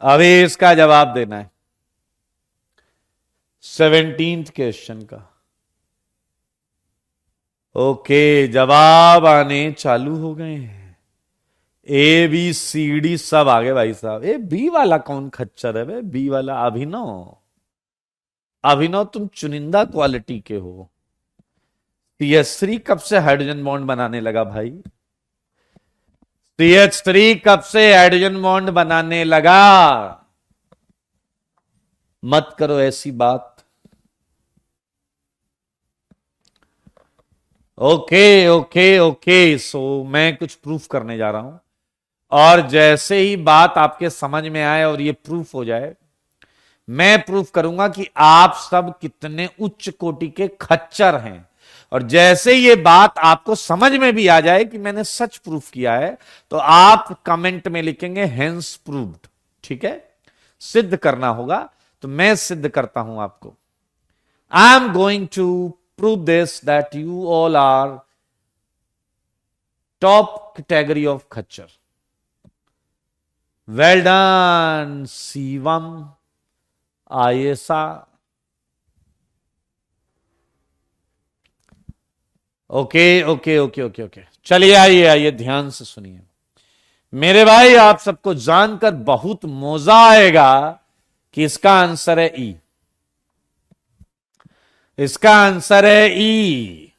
अभी इसका जवाब देना है 17th क्वेश्चन का। ओके, जवाब आने चालू हो गए हैं। ए बी सी डी सब आ गए भाई साहब। ए बी वाला कौन खच्चर है भाई? बी वाला अभिनव। अभिनव तुम चुनिंदा क्वालिटी के हो। CH3 कब से हाइड्रोजन बॉन्ड बनाने लगा भाई? CH3 कब से हाइड्रोजन बॉन्ड बनाने लगा? मत करो ऐसी बात। ओके ओके ओके, सो मैं कुछ प्रूफ करने जा रहा हूं, और जैसे ही बात आपके समझ में आए और ये प्रूफ हो जाए, मैं प्रूफ करूंगा कि आप सब कितने उच्च कोटि के खच्चर हैं। और जैसे ये बात आपको समझ में भी आ जाए कि मैंने सच प्रूफ किया है, तो आप कमेंट में लिखेंगे हेंस प्रूव्ड। ठीक है, सिद्ध करना होगा, तो मैं सिद्ध करता हूं आपको। I am going to prove this that you all are top category of खच्चर। Well done Shivam, Ayesha. Okay okay okay okay okay, चलिए आइए आइए, ध्यान से सुनिए मेरे भाई। आप सबको जानकर बहुत मजा आएगा कि इसका आंसर है ई। इसका आंसर है ई।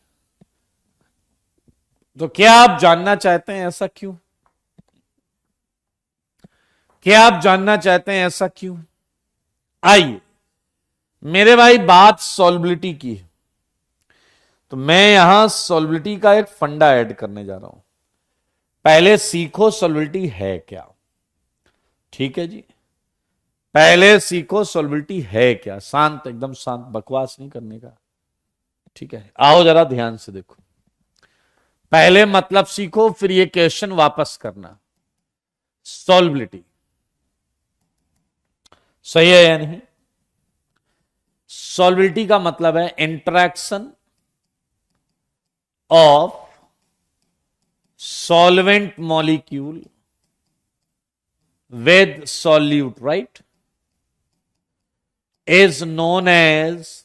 तो क्या आप जानना चाहते हैं ऐसा क्यों? क्या आप जानना चाहते हैं ऐसा क्यों? आइए मेरे भाई, बात सॉल्बिलिटी की है, तो मैं यहां सॉल्बिलिटी का एक फंडा ऐड करने जा रहा हूं। पहले सीखो सॉल्बिलिटी है क्या। ठीक है जी, पहले सीखो सॉल्बिलिटी है क्या। शांत, एकदम शांत, बकवास नहीं करने का। ठीक है, आओ जरा ध्यान से देखो। पहले मतलब सीखो, फिर ये क्वेश्चन वापस करना। सॉल्बिलिटी सही है या नहीं? सॉल्बिलिटी का मतलब है interaction of solvent molecule with solute, right, is known as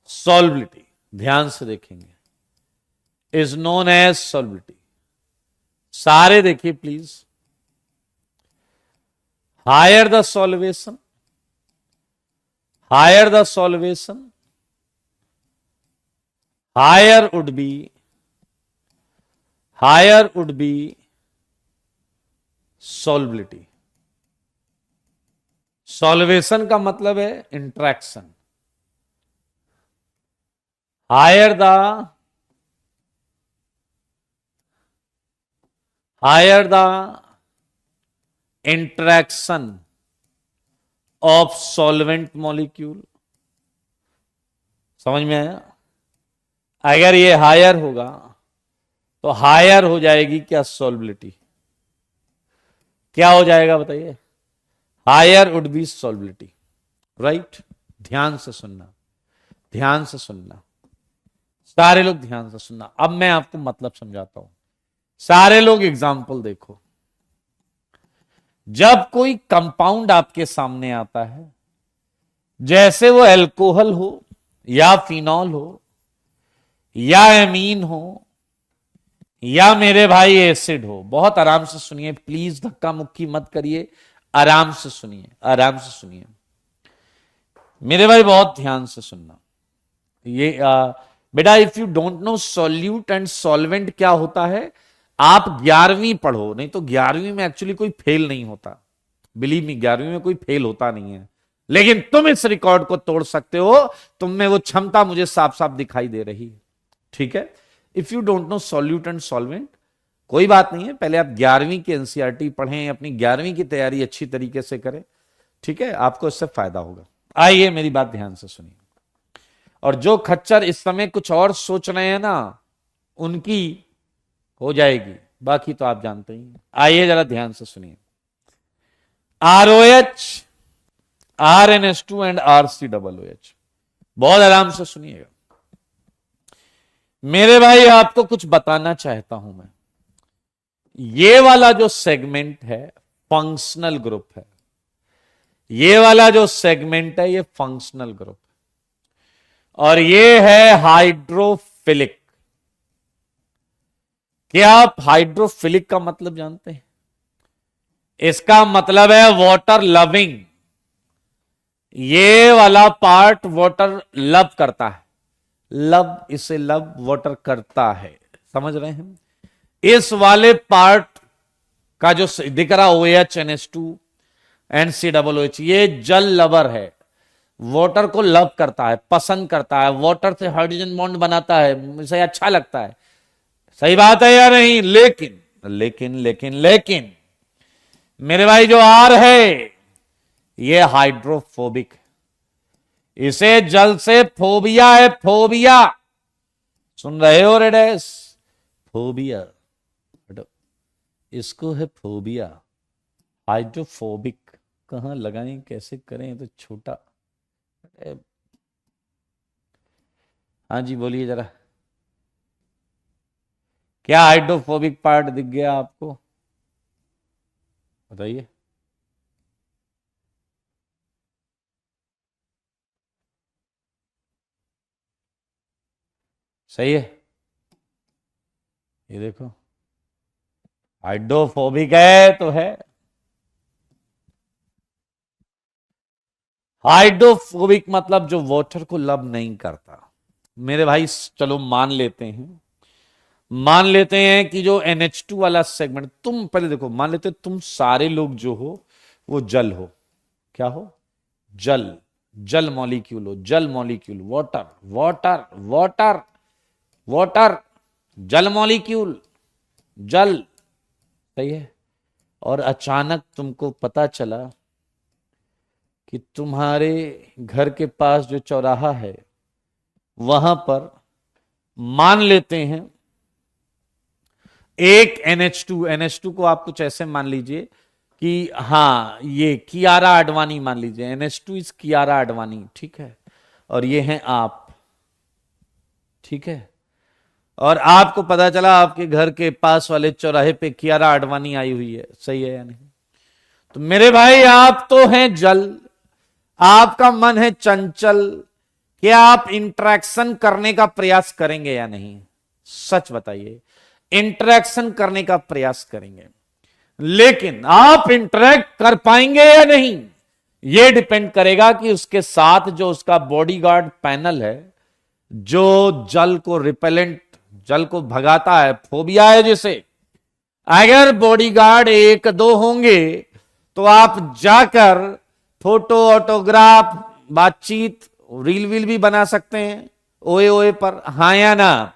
solubility। ध्यान से देखेंगे, is known as solubility। सारे देखिए please. Higher the solvation, higher the solvation, higher would be, higher would be solubility. Solvation का मतलब है interaction. Higher the interaction of solvent molecule. समझ में आया? अगर ये हायर होगा तो हायर हो जाएगी क्या सॉल्बिलिटी? क्या हो जाएगा बताइए? Higher would be solubility, right. ध्यान से सुनना, ध्यान से सुनना, सारे लोग ध्यान से सुनना। अब मैं आपको मतलब समझाता हूं। सारे लोग एग्जाम्पल देखो। जब कोई कंपाउंड आपके सामने आता है, जैसे वो अल्कोहल हो या फिनॉल हो या एमीन हो या मेरे भाई एसिड हो, बहुत आराम से सुनिए प्लीज, धक्का मुक्की मत करिए, आराम से सुनिए, आराम से सुनिए मेरे भाई, बहुत ध्यान से सुनना। ये बेटा, if you don't know solute and solvent क्या होता है, आप 11वीं पढ़ो, नहीं तो 11वीं में एक्चुअली कोई फेल नहीं होता। बिलीव मी, 11वीं में कोई फेल होता नहीं है। लेकिन तुम इस रिकॉर्ड को तोड़ सकते हो, तुम में वो क्षमता मुझे साफ साफ दिखाई दे रही है। ठीक है, if you don't know solute and solvent, कोई बात नहीं है, पहले आप 11वीं की एनसीईआरटी पढ़ें, अपनी 11वीं की तैयारी अच्छी तरीके से करें। ठीक है, आपको इससे फायदा होगा। आइए मेरी बात ध्यान से सुनिए, और जो खच्चर इस समय कुछ और सोच रहे हैं ना, उनकी हो जाएगी, बाकी तो आप जानते ही हैं। आइए जरा ध्यान से सुनिए, ROH, RNS2 एंड RCOOH, बहुत आराम से सुनिएगा मेरे भाई, आपको कुछ बताना चाहता हूं मैं। ये वाला जो सेगमेंट है फंक्शनल ग्रुप है, ये वाला जो सेगमेंट है ये फंक्शनल ग्रुप है, और ये है हाइड्रोफिलिक। क्या आप हाइड्रोफिलिक का मतलब जानते हैं? इसका मतलब है वाटर लविंग। ये वाला पार्ट वाटर लव करता है, लव, इसे लव वाटर करता है, समझ रहे हैं? इस वाले पार्ट का जो दिख रहा OH NH2 एंड COOH, ये जल लवर है, वाटर को लव करता है, पसंद करता है, वाटर से हाइड्रोजन बॉन्ड बनाता है, इसे अच्छा लगता है। सही बात है या नहीं? लेकिन लेकिन लेकिन लेकिन मेरे भाई जो R है ये हाइड्रोफोबिक है, इसे जल से फोबिया है, फोबिया। सुन रहे हो रेडेस? फोबिया, इसको है फोबिया, हाइड्रोफोबिक। कहां लगाएं, कैसे करें, तो छोटा। हाँ जी बोलिए जरा, क्या हाइड्रोफोबिक पार्ट दिख गया आपको? बताइए। सही है, ये देखो हाइड्रोफोबिक है तो है। हाइड्रोफोबिक मतलब जो वाटर को लव नहीं करता। मेरे भाई चलो मान लेते हैं, मान लेते हैं कि जो NH2 वाला सेगमेंट, तुम पहले देखो, मान लेते तुम सारे लोग जो हो वो जल हो। क्या हो? जल, जल मॉलिक्यूल हो, जल molecule, water water water water, जल मॉलिक्यूल, जल। सही है। और अचानक तुमको पता चला कि तुम्हारे घर के पास जो चौराहा है वहां पर, मान लेते हैं एक NH2 को आप कुछ ऐसे मान लीजिए कि हाँ ये कियारा आडवाणी मान लीजिए, NH2 इज कियारा आडवाणी, ठीक है, और ये हैं आप, ठीक है, और आपको पता चला आपके घर के पास वाले चौराहे पे कियारा आडवाणी आई हुई है। सही है या नहीं? तो मेरे भाई आप तो हैं जल, आपका मन है चंचल, क्या आप इंटरेक्शन करने का प्रयास करेंगे या नहीं? सच बताइए, इंटरेक्शन करने का प्रयास करेंगे, लेकिन आप इंटरेक्ट कर पाएंगे या नहीं, यह डिपेंड करेगा कि उसके साथ जो उसका बॉडीगार्ड पैनल है, जो जल को रिपेलेंट, जल को भगाता है, फोबिया है जिसे, अगर बॉडीगार्ड एक दो होंगे तो आप जाकर फोटो, ऑटोग्राफ, बातचीत, रील वील भी बना सकते हैं ओए ओए पर, हाँ या ना?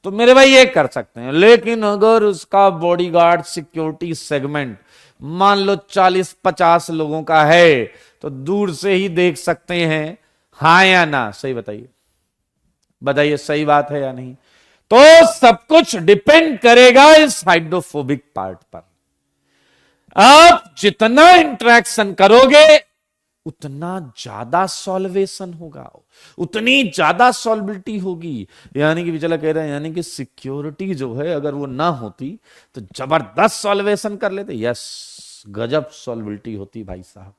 तो मेरे भाई ये कर सकते हैं। लेकिन अगर उसका बॉडीगार्ड सिक्योरिटी सेगमेंट मान लो 40-50 लोगों का है, तो दूर से ही देख सकते हैं, हाँ या ना? सही बताइए, बताइए सही बात है या नहीं? तो सब कुछ डिपेंड करेगा इस हाइड्रोफोबिक पार्ट पर। आप जितना इंटरेक्शन करोगे उतना ज्यादा सॉल्वेशन होगा, उतनी ज्यादा सॉल्बिलिटी होगी। यानी कि विचला कह रहे हैं, यानी कि सिक्योरिटी जो है अगर वो ना होती तो जबरदस्त सॉल्वेशन कर लेते। यस, गजब सॉल्बिलिटी होती भाई साहब।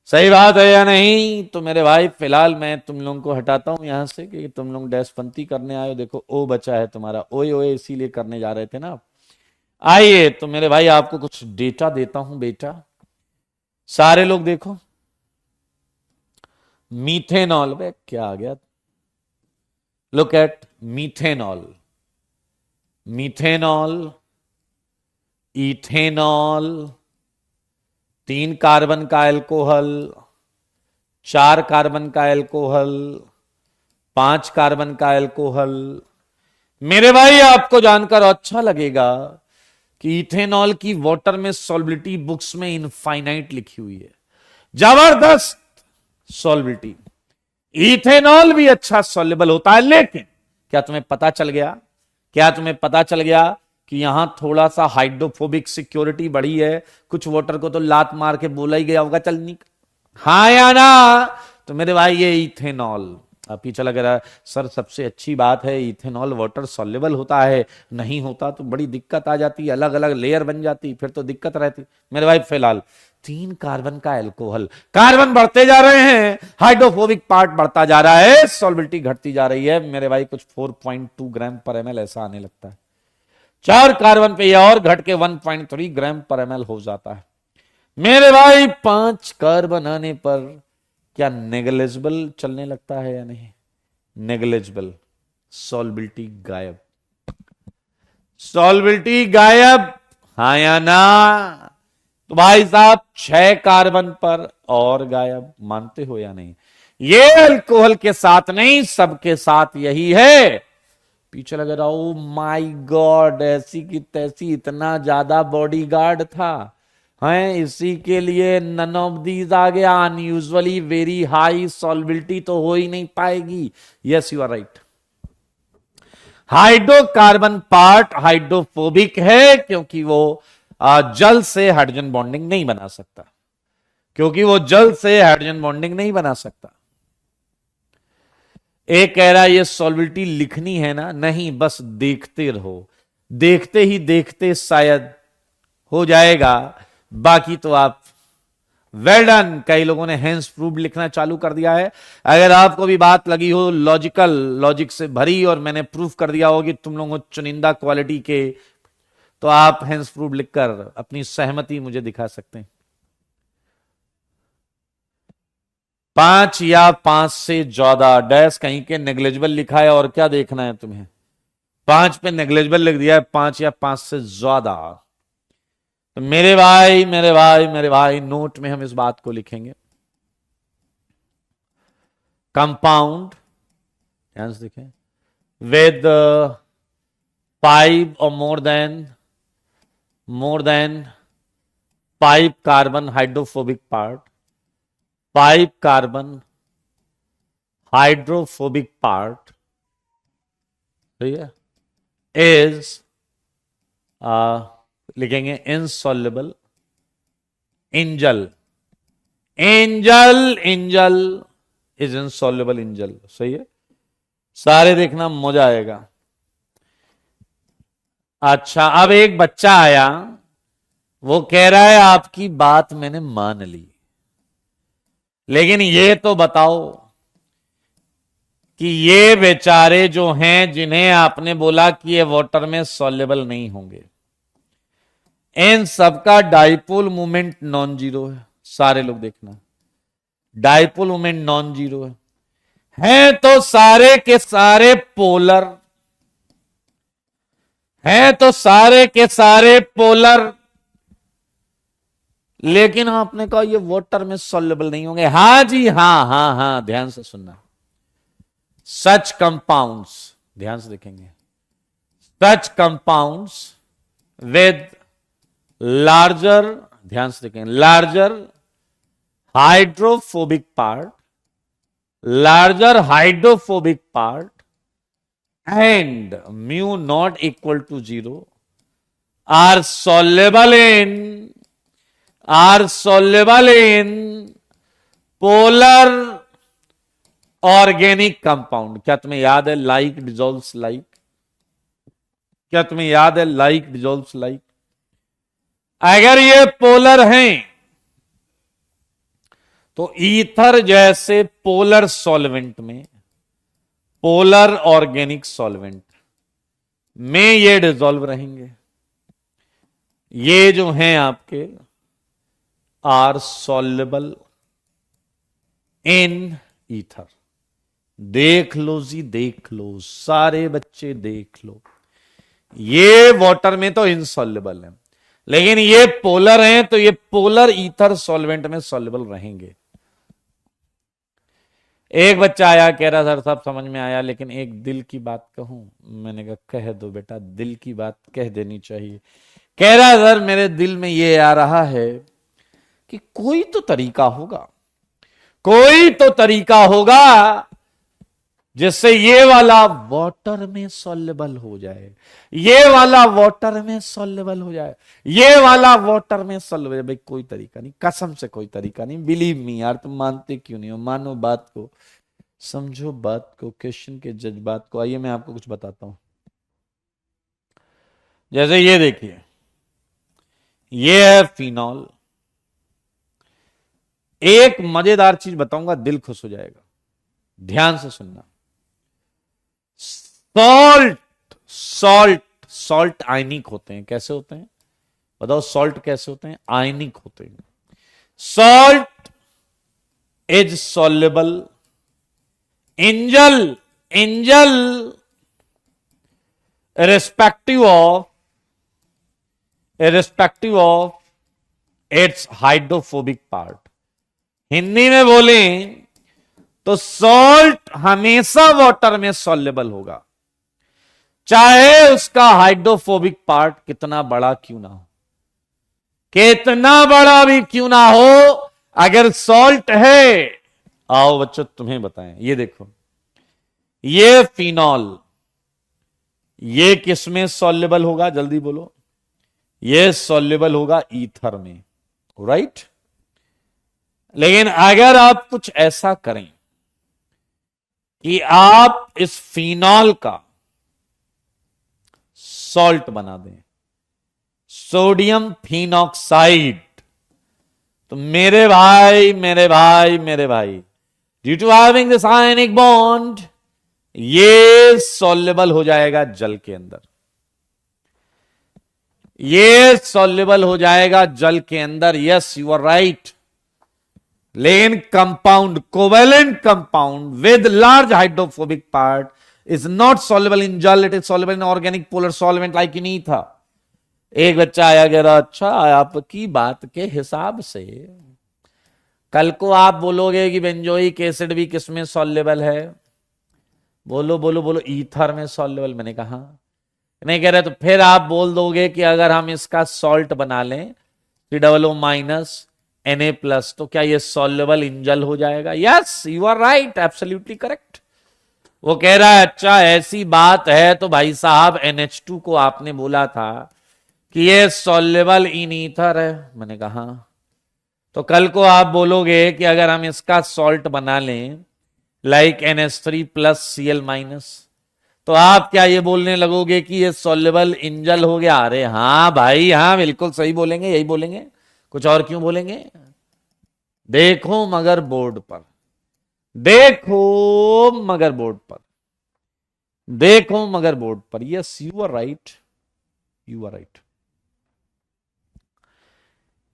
सही बात है या नहीं? तो मेरे भाई फिलहाल मैं तुम लोगों को हटाता हूं यहां से, कि तुम लोग डैशपंथी करने आए हो। देखो ओ बचा है तुम्हारा, ओए ओए इसीलिए करने जा रहे थे ना। आइए तो मेरे भाई आपको कुछ डेटा देता हूं बेटा, सारे लोग देखो। मीथेनॉल, वे क्या आ गया, look at methanol, methanol, ethanol, 3 carbon का एल्कोहल, 4 कार्बन का एल्कोहल, 5 कार्बन का एल्कोहल। मेरे भाई आपको जानकर अच्छा लगेगा कि इथेनॉल की वाटर में सॉल्बिलिटी बुक्स में इनफाइनाइट लिखी हुई है, जबरदस्त सॉल्बिलिटी। इथेनॉल भी अच्छा सॉल्युबल होता है, लेकिन क्या तुम्हें पता चल गया, क्या तुम्हें पता चल गया कि यहां थोड़ा सा हाइड्रोफोबिक सिक्योरिटी बढ़ी है। कुछ वाटर को तो लात मार के बोला ही गया होगा चल नहीं, हाँ या ना। तो मेरे भाई ये इथेनॉल अब पीछे लग रहा है सर सबसे अच्छी बात है इथेनॉल वाटर सॉल्युबल होता है, नहीं होता तो बड़ी दिक्कत आ जाती, अलग अलग लेयर बन जाती, फिर तो दिक्कत रहती। मेरे भाई फिलहाल 3 कार्बन का एल्कोहल, कार्बन बढ़ते जा रहे हैं, हाइड्रोफोबिक पार्ट बढ़ता जा रहा है, सॉल्बिलिटी घटती जा रही है मेरे भाई, कुछ 4.2 ग्राम पर एमएल ऐसा आने लगता है। 4 कार्बन पे यह और घट के 1.3 ग्राम पर एमएल हो जाता है मेरे भाई। 5 कार्बन आने पर क्या नेग्लिजिबल चलने लगता है या नहीं? नेग्लिजिबल, सॉल्बिलिटी गायब, सॉल्बिलिटी गायब, हाँ या ना। तो भाई साहब 6 कार्बन पर और गायब, मानते हो या नहीं? ये अल्कोहल के साथ नहीं, सबके साथ यही है। पीछे लग रहा ओ माय गॉड, ऐसी की तैसी इतना ज्यादा बॉडीगार्ड था हैं, इसी के लिए नन ऑफ दीज आ गया। अनयूजुअली वेरी हाई सॉल्बिलिटी तो हो ही नहीं पाएगी। Yes you are right. Hydrocarbon part hydrophobic है क्योंकि वो जल से हाइड्रोजन बॉन्डिंग नहीं बना सकता, क्योंकि वो जल से हाइड्रोजन बॉन्डिंग नहीं बना सकता। एक कह रहा है ये सॉल्बिलिटी लिखनी है ना, नहीं बस देखते रहो, देखते ही देखते शायद हो जाएगा, बाकी तो आप वेल डन। कई लोगों ने हेंस प्रूव्ड लिखना चालू कर दिया है। अगर आपको भी बात लगी हो लॉजिकल, लॉजिक से भरी, और मैंने प्रूफ कर दिया हो कि तुम लोगों चुनिंदा क्वालिटी के, तो आप हेंस प्रूव्ड लिखकर अपनी सहमति मुझे दिखा सकते हैं। 5 या 5 से ज्यादा, डैश कहीं के नेग्लिजिबल लिखा है, और क्या देखना है तुम्हें? 5 पे नेग्लिजिबल लिख दिया है, 5 या 5 से ज्यादा। तो मेरे भाई मेरे भाई मेरे भाई नोट में हम इस बात को लिखेंगे, कंपाउंड, ध्यान से देखें, विद 5 और more than 5 carbon hydrophobic part, 5 carbon hydrophobic part, ठीक है, इज लिखेंगे इनसॉल्युबल इन जल, एंजल इज इनसॉल्युबल इन जल। सही है, सारे देखना मजा आएगा। अच्छा, अब एक बच्चा आया, वो कह रहा है आपकी बात मैंने मान ली, लेकिन ये तो बताओ कि ये बेचारे जो हैं जिन्हें आपने बोला कि ये वाटर में सॉल्युबल नहीं होंगे, इन सबका डाइपोल मोमेंट नॉन जीरो है। सारे लोग देखना, डाइपोल मोमेंट नॉन जीरो है तो सारे के सारे पोलर हैं, तो सारे के सारे पोलर, लेकिन आपने कहा ये वाटर में सॉल्युबल नहीं होंगे। हां जी, हां, ध्यान से सुनना। सच कंपाउंड्स, ध्यान से देखेंगे, सच कंपाउंड्स विद लार्जर, ध्यान से देखेंगे, larger hydrophobic part, larger hydrophobic part and mu not equal to 0 are soluble in polar organic compound. क्या तुम्हें याद है लाइक डिजोल्व्स लाइक? क्या तुम्हें याद है लाइक डिजोल्व्स लाइक? अगर ये पोलर हैं तो ईथर जैसे पोलर सॉल्वेंट में, पोलर ऑर्गेनिक सॉल्वेंट में ये डिजोल्व रहेंगे। ये जो हैं आपके आर सॉल्युबल इन ईथर। देख लो जी, देख लो, सारे बच्चे देख लो, ये वाटर में तो इनसॉल्युबल है, लेकिन ये पोलर हैं तो ये पोलर ईथर सॉल्वेंट में सॉल्युबल रहेंगे। एक बच्चा आया, कह रहा सर सब समझ में आया, लेकिन एक दिल की बात कहूं। मैंने कहा कह दो बेटा, दिल की बात कह देनी चाहिए। कह रहा सर मेरे दिल में ये आ रहा है कि कोई तो तरीका होगा, कोई तो तरीका होगा जिससे ये वाला वाटर में सॉल्युबल हो जाए, ये वाला वाटर में सॉल्युबल हो जाए, ये वाला वाटर में सॉल्युबल। भाई कोई तरीका नहीं, कसम से कोई तरीका नहीं। बिलीव मी यार, तुम मानते क्यों नहीं हो? मानो बात को, समझो बात को, क्वेश्चन के जज्बात को। आइए मैं आपको कुछ बताता हूं। जैसे ये देखिए, ये है फिनॉल। एक मजेदार चीज बताऊंगा, दिल खुश हो जाएगा, ध्यान से सुनना। सॉल्ट, सॉल्ट, सॉल्ट आयनिक होते हैं। कैसे होते हैं बताओ? सॉल्ट कैसे होते हैं? आयनिक होते हैं। Salt is soluble, angel, angel irrespective of its hydrophobic part. Hindi में बोले तो सॉल्ट हमेशा वाटर में सॉल्युबल होगा, चाहे उसका हाइड्रोफोबिक पार्ट कितना बड़ा क्यों ना हो, कितना बड़ा भी क्यों ना हो, अगर सॉल्ट है। आओ बच्चों तुम्हें बताएं, ये देखो, ये फिनॉल, ये किसमें सॉल्युबल होगा? जल्दी बोलो। ये सॉल्युबल होगा ईथर में, राइट। लेकिन अगर आप कुछ ऐसा करें कि आप इस फिनॉल का सॉल्ट बना दें, सोडियम फिनॉक्साइड, तो मेरे भाई मेरे भाई मेरे भाई, due to having this ionic bond, ये सॉल्युबल हो जाएगा जल के अंदर, ये सॉल्युबल हो जाएगा जल के अंदर। Yes you are right. लेकिन compound, covalent compound with large hydrophobic part is not soluble in जल, it is soluble in organic polar solvent like in ether. एक बच्चा आया, कह रहा अच्छा आपकी बात के हिसाब से कल को आप बोलोगे कि बेंजोइक एसिड भी किसमें सॉल्युबल है? बोलो बोलो बोलो, ईथर में सॉल्युबल। मैंने कहा नहीं। कह रहे तो फिर आप बोल दोगे कि अगर हम इसका सॉल्ट बना लें COO माइनस Na+, तो क्या ये सॉल्युबल इन जल हो जाएगा? Yes you are right, absolutely correct. वो कह रहा है अच्छा ऐसी बात है तो भाई साहब NH2 को आपने बोला था कि ये सॉल्युबल इन ईथर है। मैंने कहा तो कल को आप बोलोगे कि अगर हम इसका सॉल्ट बना लें लाइक NH3+Cl-, तो आप क्या ये बोलने लगोगे कि ये सॉल्युबल इन जल हो गया? अरे हाँ भाई हाँ, बिल्कुल सही बोलेंगे, यही बोलेंगे, कुछ और क्यों बोलेंगे? देखो मगर बोर्ड पर, देखो मगर बोर्ड पर, देखो मगर बोर्ड पर। Yes you are right, you are right.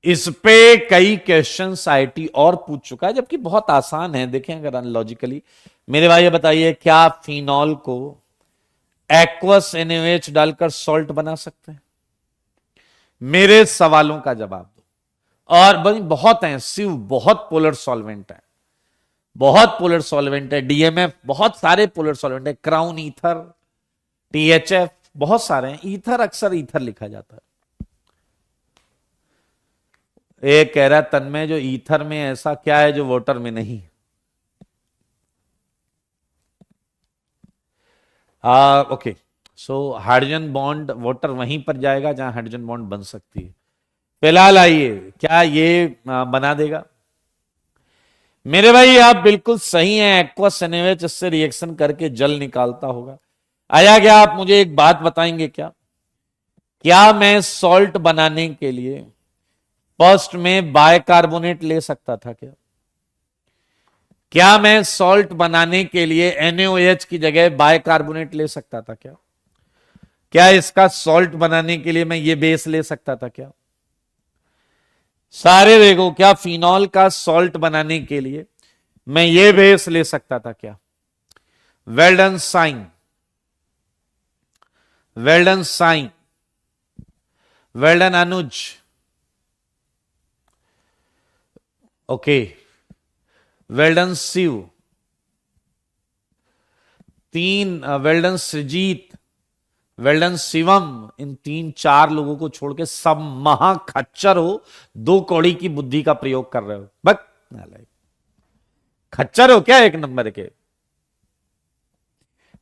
इस पे कई क्वेश्चंस आईटी और पूछ चुका है, जबकि बहुत आसान है। देखें अगर अनलॉजिकली, मेरे भाई बताइए क्या फिनॉल को एक्वस NaOH डालकर सॉल्ट बना सकते हैं? मेरे सवालों का जवाब दो। और बहुत हैं शिव, बहुत पोलर सॉल्वेंट है, बहुत पोलर सॉल्वेंट है, DMF, बहुत सारे पोलर सॉल्वेंट है, क्राउन ईथर, THF, बहुत सारे हैं। ईथर अक्सर ईथर लिखा जाता है। एक कह रहा है तन्मय जो ईथर में ऐसा क्या है जो वाटर में नहीं? Okay, so hydrogen bond water वहीं पर जाएगा जहां हाइड्रोजन बॉन्ड बन सकती है। फिलहाल आइए, क्या ये बना देगा? मेरे भाई आप बिल्कुल सही हैं, एक्वस NaOH इससे रिएक्शन करके जल निकालता होगा। आया क्या? आप मुझे एक बात बताएंगे क्या? क्या मैं सॉल्ट बनाने के लिए फर्स्ट में बायकार्बोनेट ले सकता था क्या? क्या मैं सॉल्ट बनाने के लिए NaOH की जगह बायकार्बोनेट ले सकता था क्या? क्या इसका सॉल्ट बनाने के लिए मैं ये बेस ले सकता था क्या? सारे देखो, क्या फिनॉल का सॉल्ट बनाने के लिए मैं ये बेस ले सकता था क्या? Well done Sain, well done Sain, well done Anuj. Okay, well done Shiv, तीन वेल्डन सृजीत, वेल्डन शिवम, इन 3-4 लोगों को छोड़ के सब महा खच्चर हो, 2 कौड़ी की बुद्धि का प्रयोग कर रहे हो। बक खच्चर हो क्या एक नंबर के।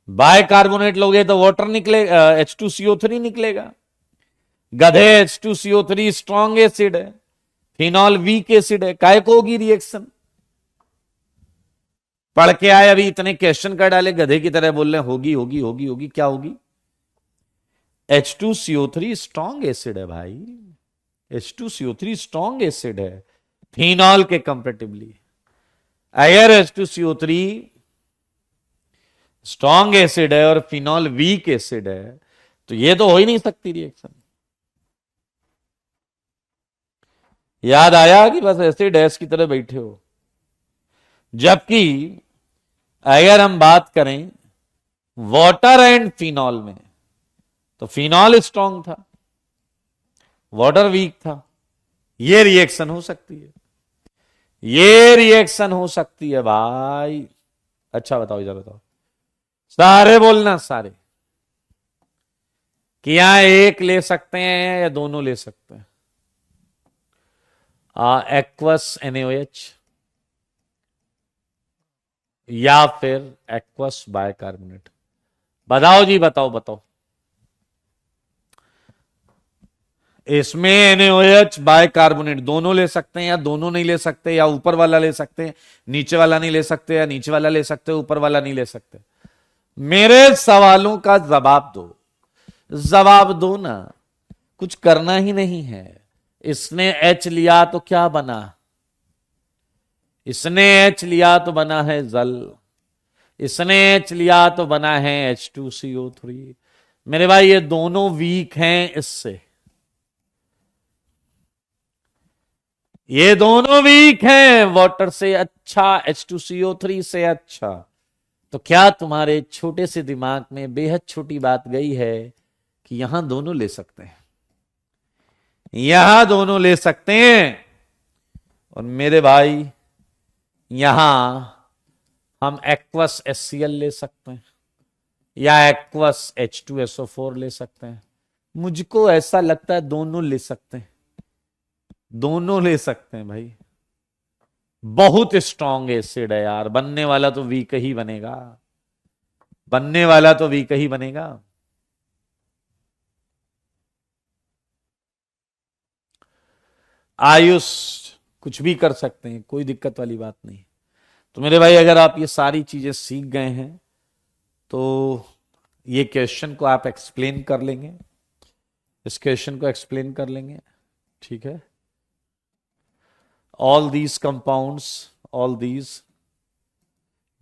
बाइकार्बोनेट लोगे तो वाटर निकलेगा, H2CO3 निकलेगा। गधे, H2CO3 स्ट्रॉन्ग एसिड है, फिनॉल वीक एसिड है, काय को होगी रिएक्शन। पढ़ के आए, अभी इतने क्वेश्चन कर डाले, गधे की तरह बोल रहे होगी होगी होगी होगी, क्या होगी। H2CO3 स्ट्रॉन्ग एसिड है भाई, H2CO3 स्ट्रॉन्ग एसिड है फिनॉल के कंपेरेटिवली। अगर H2CO3 स्ट्रॉन्ग एसिड है और फिनॉल वीक एसिड है, तो ये तो हो ही नहीं सकती रिएक्शन। याद आया कि बस एसिड डैश की तरह बैठे हो। जबकि अगर हम बात करें वाटर एंड फिनॉल में, तो फिनॉल स्ट्रॉन्ग था, वाटर वीक था। ये रिएक्शन हो सकती है, ये रिएक्शन हो सकती है भाई। अच्छा बताओ, इधर बताओ, सारे बोलना, सारे कि यहां एक ले सकते हैं या दोनों ले सकते हैं। एक्वस NaOH या फिर एक्वस बाइकार्बोनेट। बताओ जी, बताओ बताओ। इसमें NaOH बाइकार्बोनेट दोनों ले सकते हैं या दोनों नहीं ले सकते, या ऊपर वाला ले सकते हैं नीचे वाला नहीं ले सकते, या नीचे वाला ले सकते ऊपर वाला नहीं ले सकते। मेरे सवालों का जवाब दो, जवाब दो ना, कुछ करना ही नहीं है। इसने H लिया तो क्या बना, इसने H लिया तो बना है जल, इसने H लिया तो बना है H2CO3। मेरे भाई ये दोनों वीक हैं इससे, ये दोनों वीक हैं वाटर से अच्छा, H2CO3 से अच्छा। तो क्या तुम्हारे छोटे से दिमाग में बेहद छोटी बात गई है कि यहां दोनों ले सकते हैं, यहां दोनों ले सकते हैं। और मेरे भाई यहां हम एक्वस HCl ले सकते हैं या एक्वस H2SO4 ले सकते हैं। मुझको ऐसा लगता है दोनों ले सकते हैं, दोनों ले सकते हैं भाई। बहुत स्ट्रॉन्ग एसिड है यार, बनने वाला तो वीक ही बनेगा, बनने वाला तो वीक ही बनेगा। आयुष कुछ भी कर सकते हैं, कोई दिक्कत वाली बात नहीं। तो मेरे भाई अगर आप ये सारी चीजें सीख गए हैं तो ये क्वेश्चन को आप एक्सप्लेन कर लेंगे, इस क्वेश्चन को एक्सप्लेन कर लेंगे, ठीक है। all these compounds, all these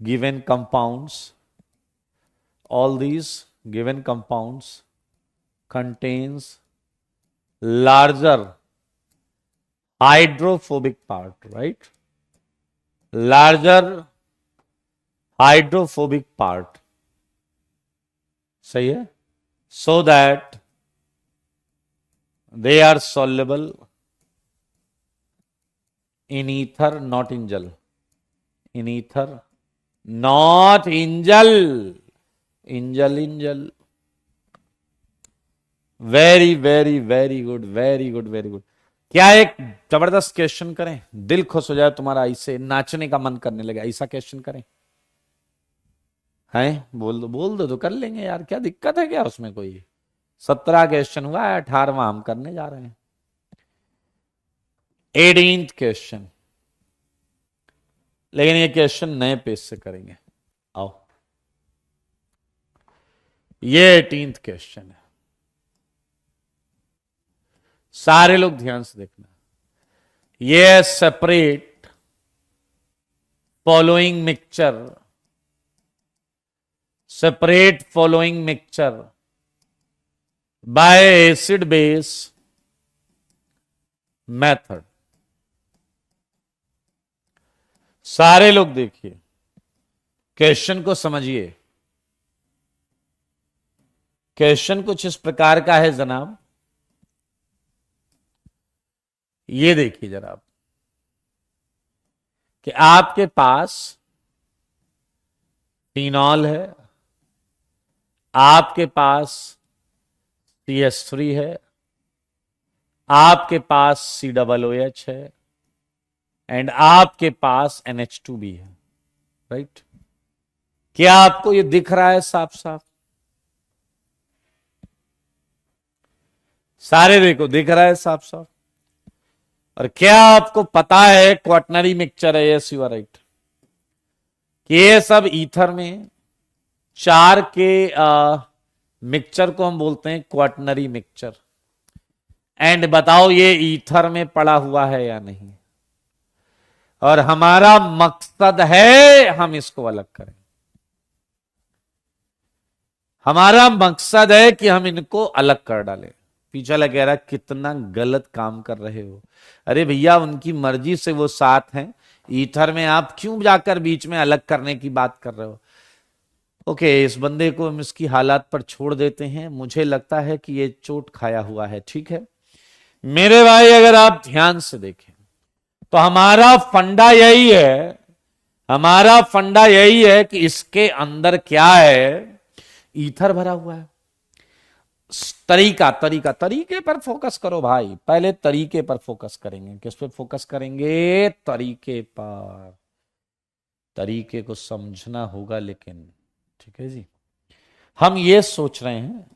given compounds, all these given compounds contains larger hydrophobic part, right? Larger hydrophobic part, सही है, so that they are soluble in ether, not in gel, in ether not in gel, in gel, in gel। Very very very good, very good, very good. क्या एक जबरदस्त क्वेश्चन करें, दिल खुश हो जाए तुम्हारा, ऐसे नाचने का मन करने लगे, ऐसा क्वेश्चन करें हैं? बोल दो तो कर लेंगे यार, क्या दिक्कत है क्या उसमें कोई। 17 क्वेश्चन हुआ है, 18वां हम करने जा रहे हैं। 18th क्वेश्चन, लेकिन ये क्वेश्चन नए पेज से करेंगे। आओ, ये 18th क्वेश्चन है, सारे लोग ध्यान से देखना। ये separate following mixture, separate following mixture by acid base method. सारे लोग देखिए, क्वेश्चन को समझिए। क्वेश्चन कुछ इस प्रकार का है जनाब, ये देखिए जनाब, कि आपके पास फिनॉल है, आपके पास CH3 है, आपके पास COOH है, एंड आपके पास NH2 भी है, राइट? क्या आपको ये दिख रहा है साफ साफ? सारे देखो दिख रहा है साफ साफ। और क्या आपको पता है क्वाटनरी मिक्सचर है? Yes you are right. ये सब ईथर में 4 के मिक्सचर को हम बोलते हैं क्वाटनरी मिक्सचर। एंड बताओ ये ईथर में पड़ा हुआ है या नहीं? और हमारा मकसद है हम इसको अलग करें। हमारा मकसद है कि हम इनको अलग कर डालें। पीछे वाला कह रहा कितना गलत काम कर रहे हो। अरे भैया उनकी मर्जी से वो साथ हैं, ईथर में आप क्यों जाकर बीच में अलग करने की बात कर रहे हो? ओके, इस बंदे को हम इसकी हालात पर छोड़ देते हैं। मुझे लगता है कि ये चोट खाया हुआ है, ठीक है मेरे भाई। अगर आप ध्यान से देखें तो हमारा फंडा यही है, हमारा फंडा यही है कि इसके अंदर क्या है? ईथर भरा हुआ है। तरीके पर फोकस करो भाई, पहले तरीके पर फोकस करेंगे। किस पे फोकस करेंगे? तरीके पर। तरीके को समझना होगा लेकिन, ठीक है जी। हम ये सोच रहे हैं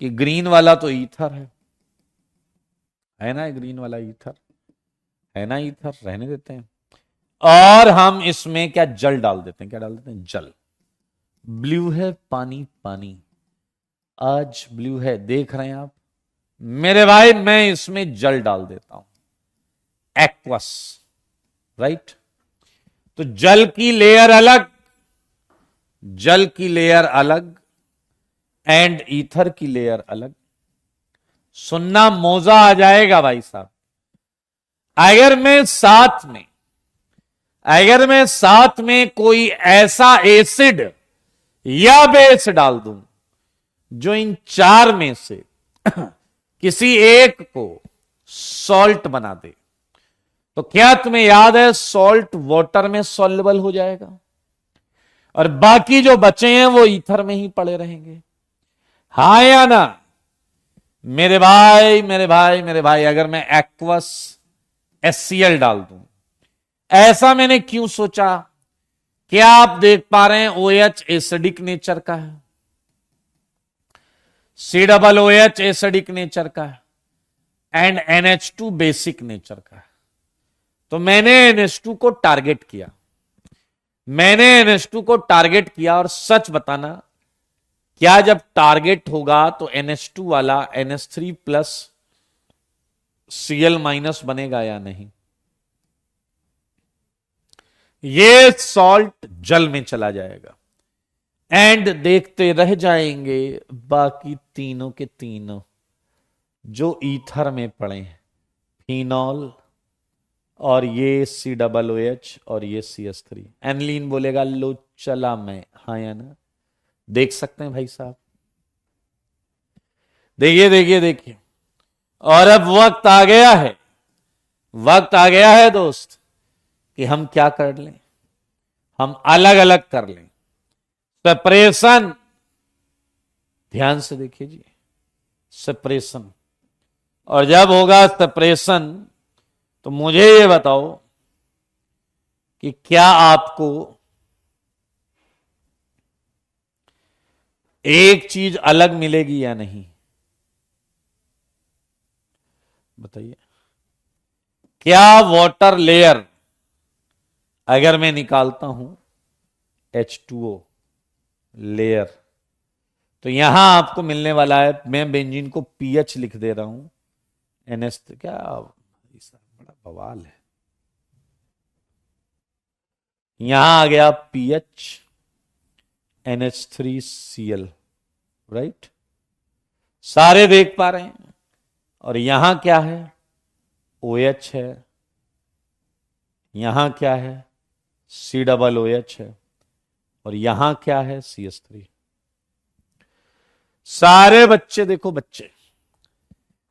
कि ग्रीन वाला तो ईथर है ना? ग्रीन वाला ईथर है ना? ईथर रहने देते हैं और हम इसमें क्या जल डाल देते हैं। क्या डाल देते हैं? जल। ब्लू है पानी, पानी आज ब्लू है, देख रहे हैं आप मेरे भाई। मैं इसमें जल डाल देता हूं, एक्वस, राइट? तो जल की लेयर अलग, जल की लेयर अलग एंड ईथर की लेयर अलग। सुनना मौजा आ जाएगा भाई साहब। अगर मैं साथ में कोई ऐसा एसिड या बेस डाल दूं जो इन 4 में से किसी एक को सॉल्ट बना दे, तो क्या तुम्हें याद है सॉल्ट वाटर में सॉल्युबल हो जाएगा और बाकी जो बचे हैं वो ईथर में ही पड़े रहेंगे। हाँ या ना मेरे भाई? मेरे भाई अगर मैं एक्वस HCl डाल दूं, ऐसा मैंने क्यों सोचा? क्या आप देख पा रहे हैं OH एसिडिक नेचर का है, COOH एसिडिक नेचर का है एंड NH2 बेसिक नेचर का है। तो मैंने NH2 को टारगेट किया, और सच बताना क्या जब टारगेट होगा तो NH2 वाला NH3 प्लस Cl माइनस बनेगा या नहीं? ये सॉल्ट जल में चला जाएगा एंड देखते रह जाएंगे बाकी तीनों के तीनों जो ईथर में पड़े हैं, फिनॉल और ये COOH और ये CH3। एनलीन बोलेगा लो चला मैं, हाँ या ना? देख सकते हैं भाई साहब, देखिए। और अब वक्त आ गया है दोस्त कि हम क्या कर लें, हम अलग अलग कर लें। सेपरेशन, ध्यान से देखिए जी, सेपरेशन। और जब होगा सेपरेशन तो मुझे ये बताओ कि क्या आपको एक चीज अलग मिलेगी या नहीं? बताइए। क्या वाटर लेयर अगर मैं निकालता हूं H2O लेयर, तो यहां आपको मिलने वाला है, मैं बेंजीन को पीएच लिख दे रहा हूं, NH, क्या बड़ा बवाल है। यहां आ गया पीएच NH3Cl, राइट? सारे देख पा रहे हैं। और यहां क्या है? OH है, यहां क्या है? COOH है, और यहां क्या है? CH3। सारे बच्चे देखो, बच्चे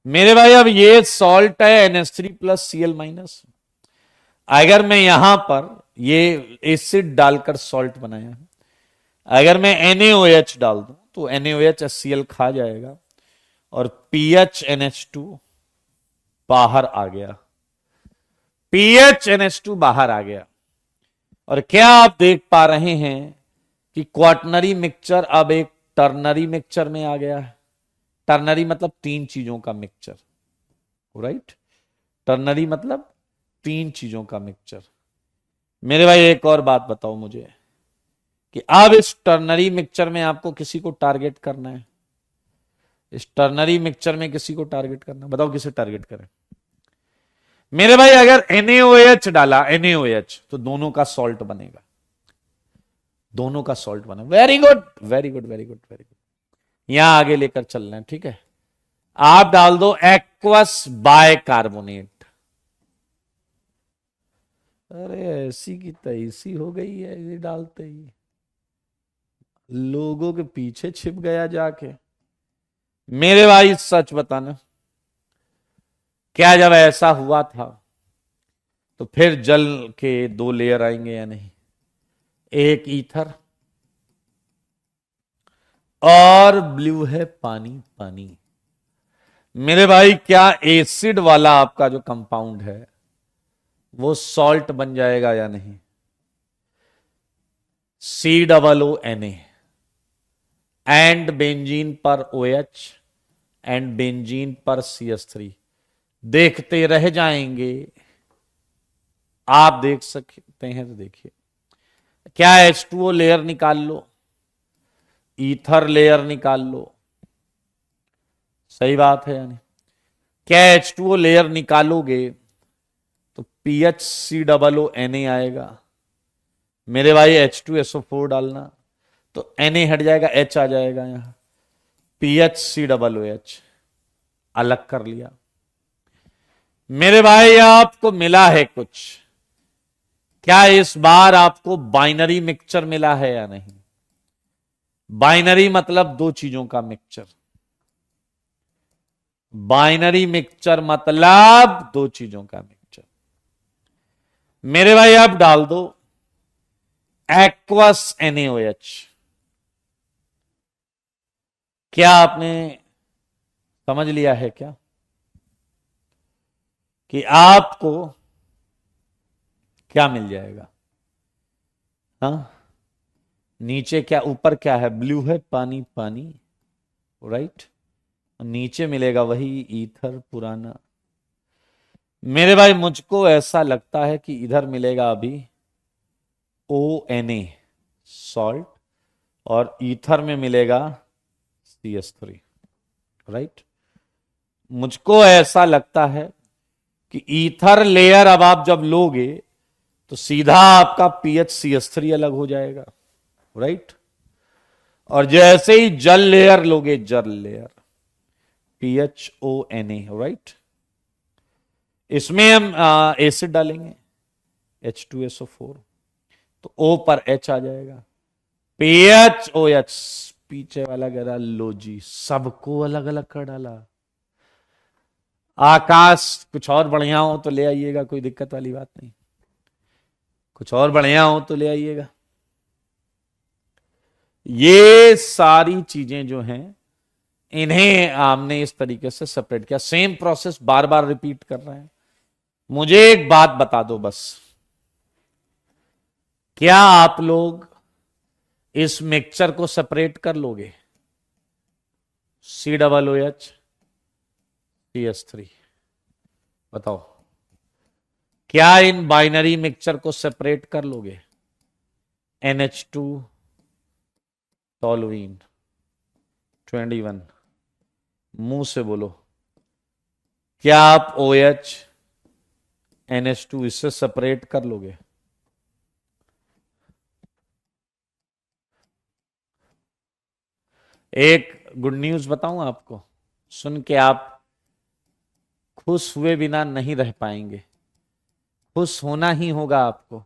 मेरे भाई, अब ये सॉल्ट है NH3 प्लस Cl माइनस। अगर मैं यहां पर ये एसिड डालकर सॉल्ट बनाया है, अगर मैं NaOH डाल दूं तो NaOH HCl खा जाएगा और पीएच NH2 बाहर आ गया, पीएच NH2 बाहर आ गया। और क्या आप देख पा रहे हैं कि क्वाटनरी मिक्सचर अब एक टर्नरी मिक्सचर में आ गया है। टर्नरी मतलब तीन चीजों का मिक्सचर, राइट। टर्नरी मतलब तीन चीजों का मिक्सचर। मेरे भाई एक और बात बताओ मुझे कि अब इस टर्नरी मिक्सचर में आपको किसी को टारगेट करना है, इस टर्नरी मिक्सचर में किसी को टारगेट करना, बताओ किसे टारगेट करें। मेरे भाई अगर NaOH डाला NaOH तो दोनों का सॉल्ट बनेगा, दोनों का सॉल्ट बना। Very good very good very good very good. यहां आगे लेकर चल रहे हैं, ठीक है। आप डाल दो एक्वस बाइकार्बोनेट। अरे ऐसी की तैसी हो गई है ये डालते ही, लोगों के पीछे छिप गया जाके। मेरे भाई सच बताना, क्या जब ऐसा हुआ था तो फिर जल के दो लेयर आएंगे या नहीं? एक ईथर और ब्लू है पानी पानी। मेरे भाई क्या एसिड वाला आपका जो कंपाउंड है वो सॉल्ट बन जाएगा या नहीं? COO एंड बेंजीन पर OH एंड बेंजीन पर CH3 देखते रह जाएंगे। आप देख सकते हैं तो देखिए, क्या H2O लेयर निकाल लो, ईथर लेयर निकाल लो, सही बात है यानी क्या H2O लेयर निकालोगे तो PHCOO आएगा। मेरे भाई H2SO4 डालना तो Na हट जाएगा, H आ जाएगा यहां, PHCOOH अलग कर लिया। मेरे भाई आपको मिला है कुछ, क्या इस बार आपको बाइनरी मिक्सचर मिला है या नहीं? बाइनरी मतलब दो चीजों का मिक्सचर, बाइनरी मिक्सचर मतलब दो चीजों का मिक्सचर। मेरे भाई आप डाल दो एक्वस NaOH। क्या आपने समझ लिया है क्या कि आपको क्या मिल जाएगा? हाँ, नीचे क्या, ऊपर क्या है? ब्लू है पानी पानी, राइट। नीचे मिलेगा वही ईथर पुराना। मेरे भाई मुझको ऐसा लगता है कि इधर मिलेगा अभी ONA सॉल्ट और ईथर में मिलेगा CH3, राइट। मुझको ऐसा लगता है कि ईथर लेयर अब आप जब लोगे तो सीधा आपका PHCH3 अलग हो जाएगा, राइट। और जैसे ही जल लेयर लोगे, जल लेयर PHONA, राइट। इसमें हम एसिड डालेंगे H2SO4 तो O पर H आ जाएगा, PHOH पीछे वाला कह रहा लो जी, सबको अलग अलग कर डाला। आकाश कुछ और बढ़िया हो तो ले आइएगा, कोई दिक्कत वाली बात नहीं, कुछ और बढ़िया हो तो ले आइएगा। ये सारी चीजें जो हैं इन्हें हमने इस तरीके से सेपरेट किया। सेम प्रोसेस बार बार रिपीट कर रहे हैं। मुझे एक बात बता दो बस, क्या आप लोग इस मिक्सचर को सेपरेट कर लोगे? COOH CH3, बताओ क्या इन बाइनरी मिक्सचर को सेपरेट कर लोगे? NH2 टोलुइन 21, मुंह से बोलो, क्या आप OH NH2 इससे सेपरेट कर लोगे? एक गुड न्यूज बताऊं आपको, सुन के आप खुश हुए बिना नहीं रह पाएंगे, खुश होना ही होगा आपको,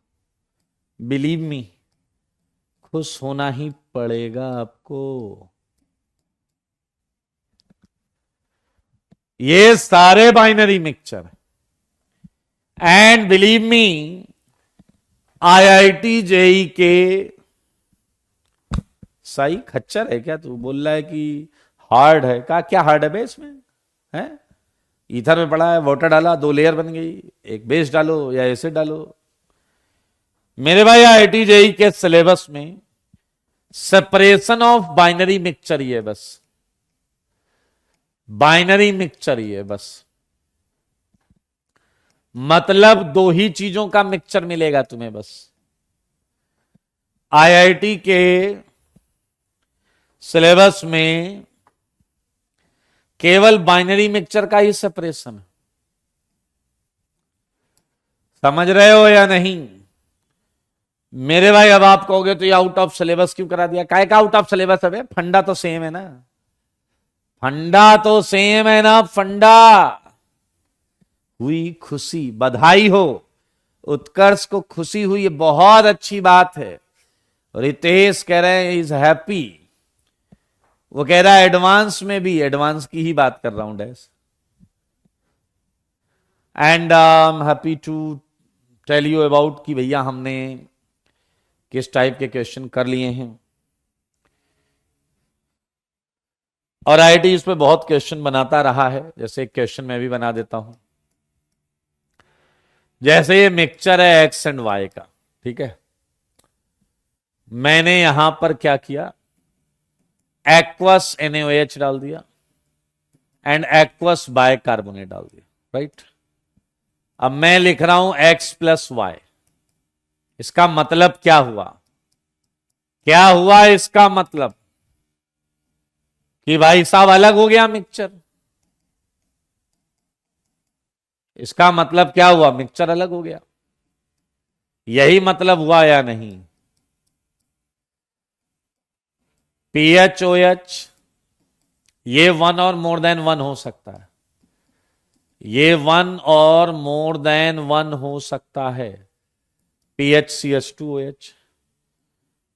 बिलीव मी, खुश होना ही पड़ेगा आपको। ये सारे binary mixture and believe me, IIT JEE के साई खच्चर है क्या तू? बोल रहा है कि हार्ड है। कहा क्या हार्ड है बे इसमें? है ईथर में पड़ा है, वाटर डाला, 2 लेयर बन गई, एक बेस डालो या एसिड डालो। मेरे भाई आईआईटी जेई के सिलेबस में सेपरेशन ऑफ बाइनरी मिक्सचर ही है बस। बाइनरी मिक्सचर ही है बस। मतलब 2 ही चीजों का मिक्सचर मिलेगा तुम्हें बस। आईआईटी के सिलेबस में केवल बाइनरी मिक्सचर का ही सेपरेशन है। समझ रहे हो या नहीं? मेरे भाई अब आप कहोगे तो ये आउट ऑफ सिलेबस क्यों करा दिया? काय का आउट ऑफ सिलेबस है? फंडा तो सेम है ना। फंडा तो सेम है ना। फंडा हुई खुशी, बधाई हो। उत्कर्ष को खुशी हुई, ये बहुत अच्छी बात है। रितेश कह रहे हैं इज हैप्पी। वो कह रहा है एडवांस में भी, एडवांस की ही बात कर रहा हूं dash. And I am happy to tell you about कि भैया हमने किस टाइप के क्वेश्चन कर लिए हैं। और आईआईटी इस पे बहुत क्वेश्चन बनाता रहा है। जैसे एक क्वेश्चन मैं भी बना देता हूं। जैसे ये मिक्सचर है एक्स एंड वाई का, ठीक है। मैंने यहां पर क्या किया, एक्वस NaOH डाल दिया एंड एक्वस बाइकार्बोनेट डाल दिया, राइट। अब मैं लिख रहा हूं x प्लस वाई। इसका मतलब क्या हुआ? क्या हुआ इसका मतलब? कि भाई साहब अलग हो गया मिक्सचर। इसका मतलब क्या हुआ? मिक्सचर अलग हो गया। यही मतलब हुआ या नहीं? PHOH ये 1 और मोर देन 1 हो सकता है। ये 1 और मोर देन 1 हो सकता है। PHCH2OH,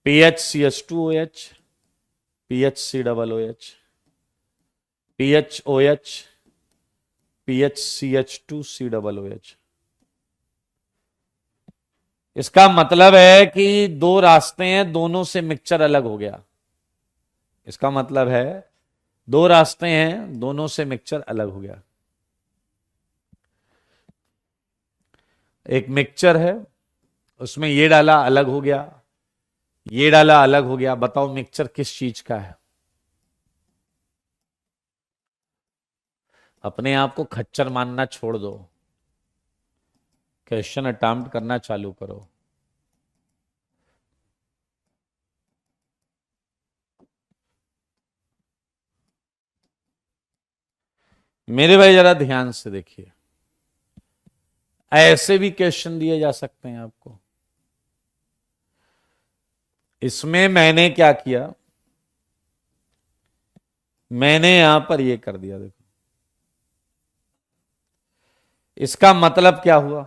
PHCH2OH, PHCOOH, PHOH, PHCH2COOH। इसका मतलब है कि 2 रास्ते हैं, दोनों से मिक्सचर अलग हो गया। इसका मतलब है 2 रास्ते हैं, दोनों से मिक्सचर अलग हो गया। एक मिक्सचर है, उसमें ये डाला अलग हो गया, ये डाला अलग हो गया। बताओ मिक्सचर किस चीज का है? अपने आप को खच्चर मानना छोड़ दो, क्वेश्चन अटेम्प्ट करना चालू करो। मेरे भाई जरा ध्यान से देखिए, ऐसे भी क्वेश्चन दिए जा सकते हैं आपको। इसमें मैंने क्या किया, मैंने यहां पर ये कर दिया। देखो इसका मतलब क्या हुआ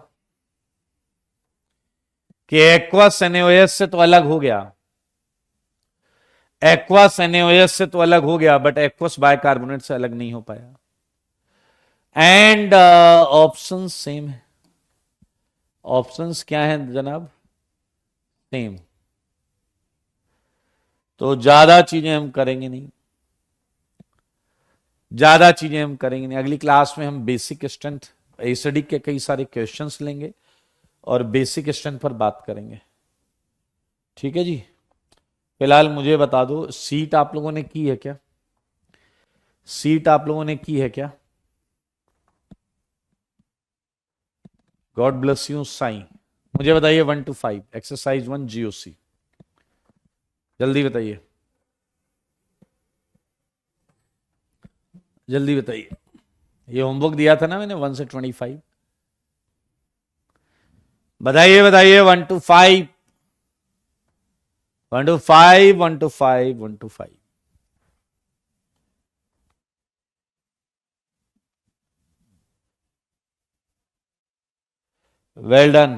कि एक्वस NaOH से तो अलग हो गया, एक्वस NaOH से तो अलग हो गया, बट एक्वस बाइकार्बोनेट से अलग नहीं हो पाया। एंड ऑप्शन सेम है। ऑप्शंस क्या है जनाब? सेम। तो ज्यादा चीजें हम करेंगे नहीं, ज्यादा चीजें हम करेंगे नहीं। अगली क्लास में हम बेसिक स्ट्रेंथ एसिडिक के कई सारे क्वेश्चंस लेंगे और बेसिक स्ट्रेंथ पर बात करेंगे। ठीक है जी। फिलहाल मुझे बता दो, सीट आप लोगों ने की है क्या? सीट आप लोगों ने की है क्या? God bless you Sai. मुझे बताइए 1 to 5 एक्सरसाइज 1 GOC, जल्दी बताइए, जल्दी बताइए। ये होमवर्क दिया था ना मैंने 1 से 25। बताइए बताइए 1 to 5, 1 to 5, 1 to 5, 1 to 5। Well done.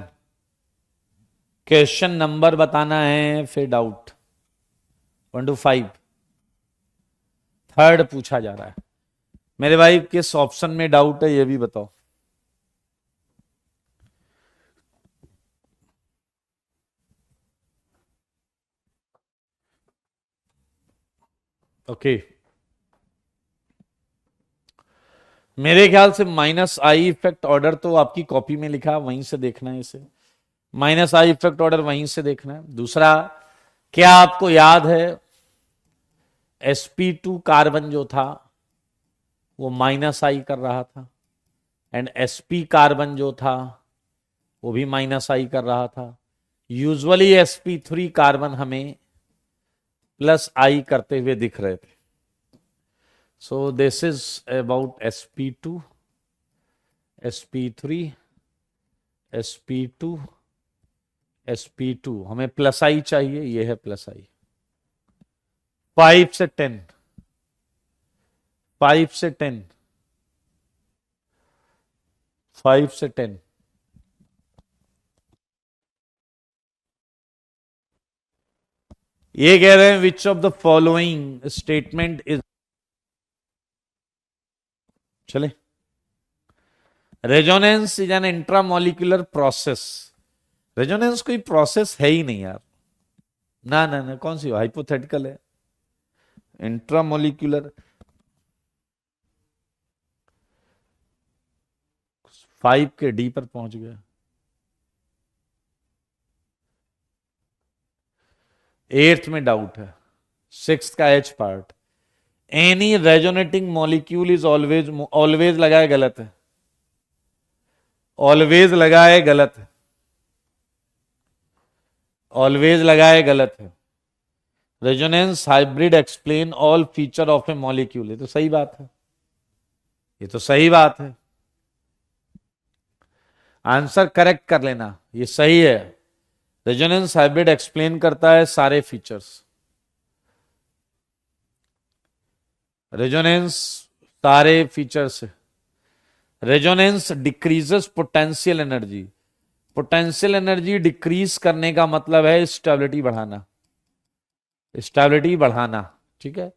Question number बताना है फिर डाउट। 1 to 5 थर्ड पूछा जा रहा है। मेरे भाई किस ऑप्शन में डाउट है ये भी बताओ। ओके मेरे ख्याल से माइनस आई इफेक्ट ऑर्डर तो आपकी कॉपी में लिखा, वहीं से देखना है इसे। माइनस आई इफेक्ट ऑर्डर वहीं से देखना है। दूसरा, क्या आपको याद है sp2 कार्बन जो था वो माइनस आई कर रहा था, एंड sp कार्बन जो था वो भी माइनस आई कर रहा था। यूजुअली sp3 कार्बन हमें प्लस आई करते हुए दिख रहे थे। So this is about sp2, sp3, sp2, sp2, हमें प्लस आई चाहिए, ये है प्लस आई। 5 से 10, 5 से 10, 5 से 10, ये कह रहे हैं which of the following statement is, चले, resonance is an intramolecular process. Resonance कोई प्रोसेस है ही नहीं यार, ना ना ना, कौन सी हाइपोथेटिकल है। इंट्रामोलिकुलर 5 के डी पर पहुंच गया। एट्थ में डाउट है, सिक्स का H part, any resonating molecule is always, always लगाए गलत है, ऑलवेज लगाए गलत है, ऑलवेज लगाए गलत है। Resonance hybrid explain all feature of A molecule, ये तो सही बात है, ये तो सही बात है। आंसर करेक्ट कर लेना, ये सही है। रेजोनेंस हाइब्रिड एक्सप्लेन करता है सारे फीचर्स। रेजोनेंस सारे features. Resonance decreases potential energy. Potential energy decrease करने का मतलब है स्टेबिलिटी बढ़ाना, स्टेबिलिटी बढ़ाना, ठीक है।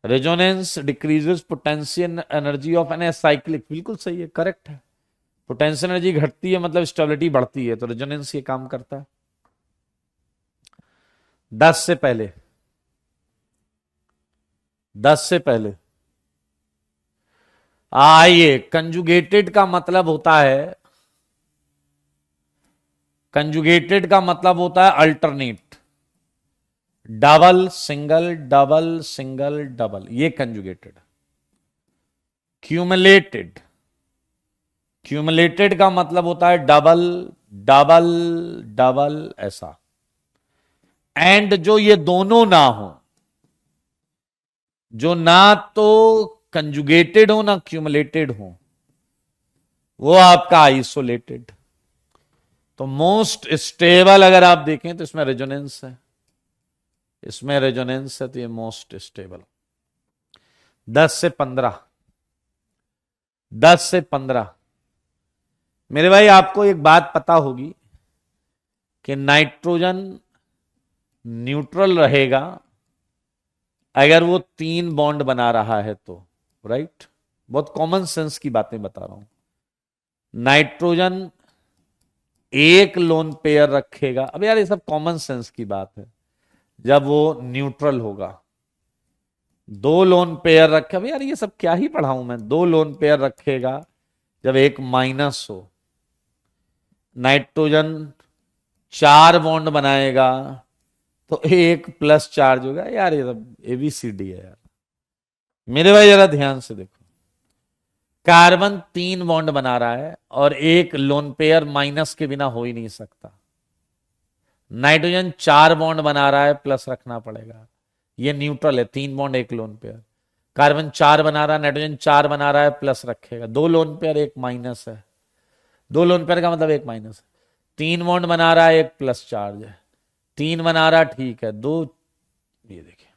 Resonance decreases potential energy of an acyclic, बिल्कुल सही है, करेक्ट है। पोटेंशियल एनर्जी घटती है मतलब स्टेबिलिटी बढ़ती है, तो रेजोनेंस ये काम करता है। 10 से पहले, 10 से पहले आइए, कंजुगेटेड का मतलब होता है, कंजुगेटेड का मतलब होता है alternate, double single double single double, ये कंजुगेटेड। क्यूमुलेटेड, क्यूमुलेटेड का मतलब होता है डबल डबल डबल ऐसा। एंड जो ये दोनों ना हो, जो ना तो कंजुगेटेड हो ना क्यूमुलेटेड हो, वो आपका आइसोलेटेड। तो मोस्ट स्टेबल अगर आप देखें तो इसमें रेजोनेंस है, इसमें रेजोनेंस है, तो ये मोस्ट स्टेबल। 10 से 15, 10 से 15। मेरे भाई आपको एक बात पता होगी कि नाइट्रोजन न्यूट्रल रहेगा अगर वो 3 बॉन्ड बना रहा है तो, राइट। बहुत कॉमन सेंस की बातें बता रहा हूं। नाइट्रोजन एक लोन पेयर रखेगा, अब यार ये सब कॉमन सेंस की बात है, जब वो न्यूट्रल होगा। 2 लोन पेयर रखे, अब यार ये सब क्या ही पढ़ाऊं मैं, 2 लोन पेयर रखेगा जब एक माइनस हो। नाइट्रोजन 4 बॉन्ड बनाएगा तो एक प्लस चार्ज होगा। यार ये सब एबीसीडी है यार, मेरे भाई जरा ध्यान से देखो। कार्बन 3 बॉन्ड बना रहा है और एक लोन पेयर माइनस के बिना हो ही नहीं सकता। नाइट्रोजन 4 बॉन्ड बना रहा है, प्लस रखना पड़ेगा, ये न्यूट्रल है, 3 बॉन्ड एक लोन पेयर। कार्बन 4 बना रहा है, नाइट्रोजन 4 बना रहा है, प्लस रखेगा, 2 लोन पेयर एक माइनस है, 2 लोन पेयर का मतलब एक माइनस है। 3 बॉन्ड बना रहा है, एक प्लस चार्ज है, 3 बना रहा, ठीक है, 2, ये देखिए